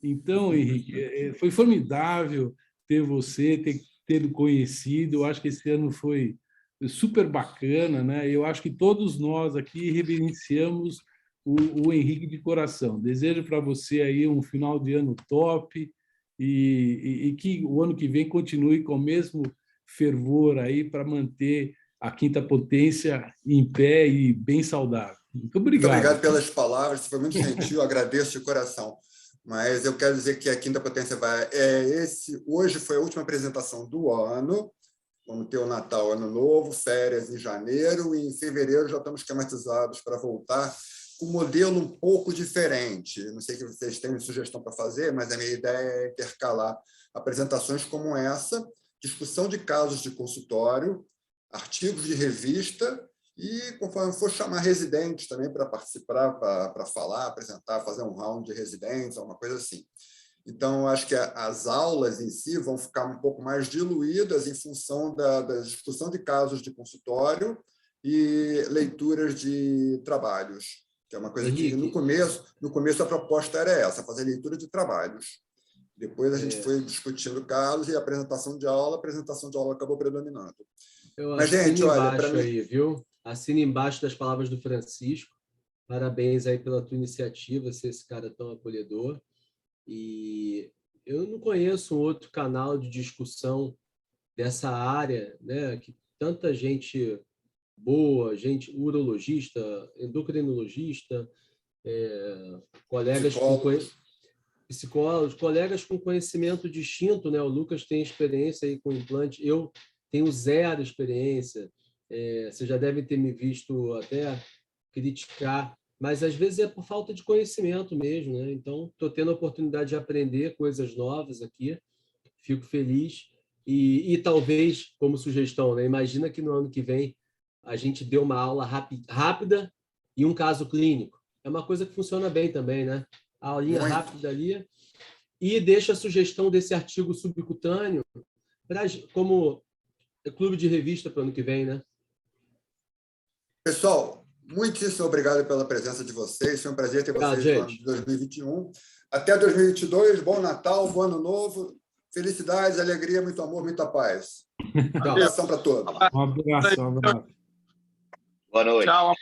Então, Henrique, foi formidável ter você, ter conhecido. Eu acho que esse ano foi super bacana, né? Eu acho que todos nós aqui reverenciamos o Henrique de coração. Desejo para você aí um final de ano top e que o ano que vem continue com o mesmo fervor aí para manter a Quinta Potência em pé e bem saudável. Muito obrigado. Muito obrigado pelas palavras, foi muito gentil, agradeço de coração. Mas eu quero dizer que a Quinta Potência hoje foi a última apresentação do ano. Vamos ter o Natal, Ano Novo, férias em janeiro, e em fevereiro já estamos esquematizados para voltar com um modelo um pouco diferente. Não sei se vocês têm sugestão para fazer, mas a minha ideia é intercalar apresentações como essa, discussão de casos de consultório, artigos de revista e, conforme for, chamar residentes também para participar, para falar, apresentar, fazer um round de residentes, alguma coisa assim. Então, acho que as aulas em si vão ficar um pouco mais diluídas em função da discussão de casos de consultório e leituras de trabalhos, que é uma coisa que, no começo a proposta era essa, fazer leitura de trabalhos. Depois a gente foi discutindo casos e a apresentação de aula acabou predominando. Mas, gente, olha, para mim... aí, viu? Assina embaixo das palavras do Francisco. Parabéns aí pela tua iniciativa, ser esse cara tão acolhedor. E eu não conheço um outro canal de discussão dessa área, né? Que tanta gente boa, gente urologista, endocrinologista, colegas psicólogos, colegas com conhecimento distinto, né? O Lucas tem experiência aí com implante, eu tenho zero experiência. Você já deve ter me visto até criticar mas às vezes é por falta de conhecimento mesmo, né? Então, estou tendo a oportunidade de aprender coisas novas aqui, fico feliz. E talvez, como sugestão, né? Imagina que no ano que vem a gente dê uma aula rápida e um caso clínico. É uma coisa que funciona bem também, né? A aulinha rápida ali. E deixa a sugestão desse artigo subcutâneo como clube de revista para o ano que vem, né? Pessoal, muitíssimo obrigado pela presença de vocês. Foi um prazer ter vocês no ano de 2021. Até 2022, bom Natal, bom Ano Novo. Felicidades, alegria, muito amor, muita paz. Um abração para todos. Um abraço. Boa noite. Tchau.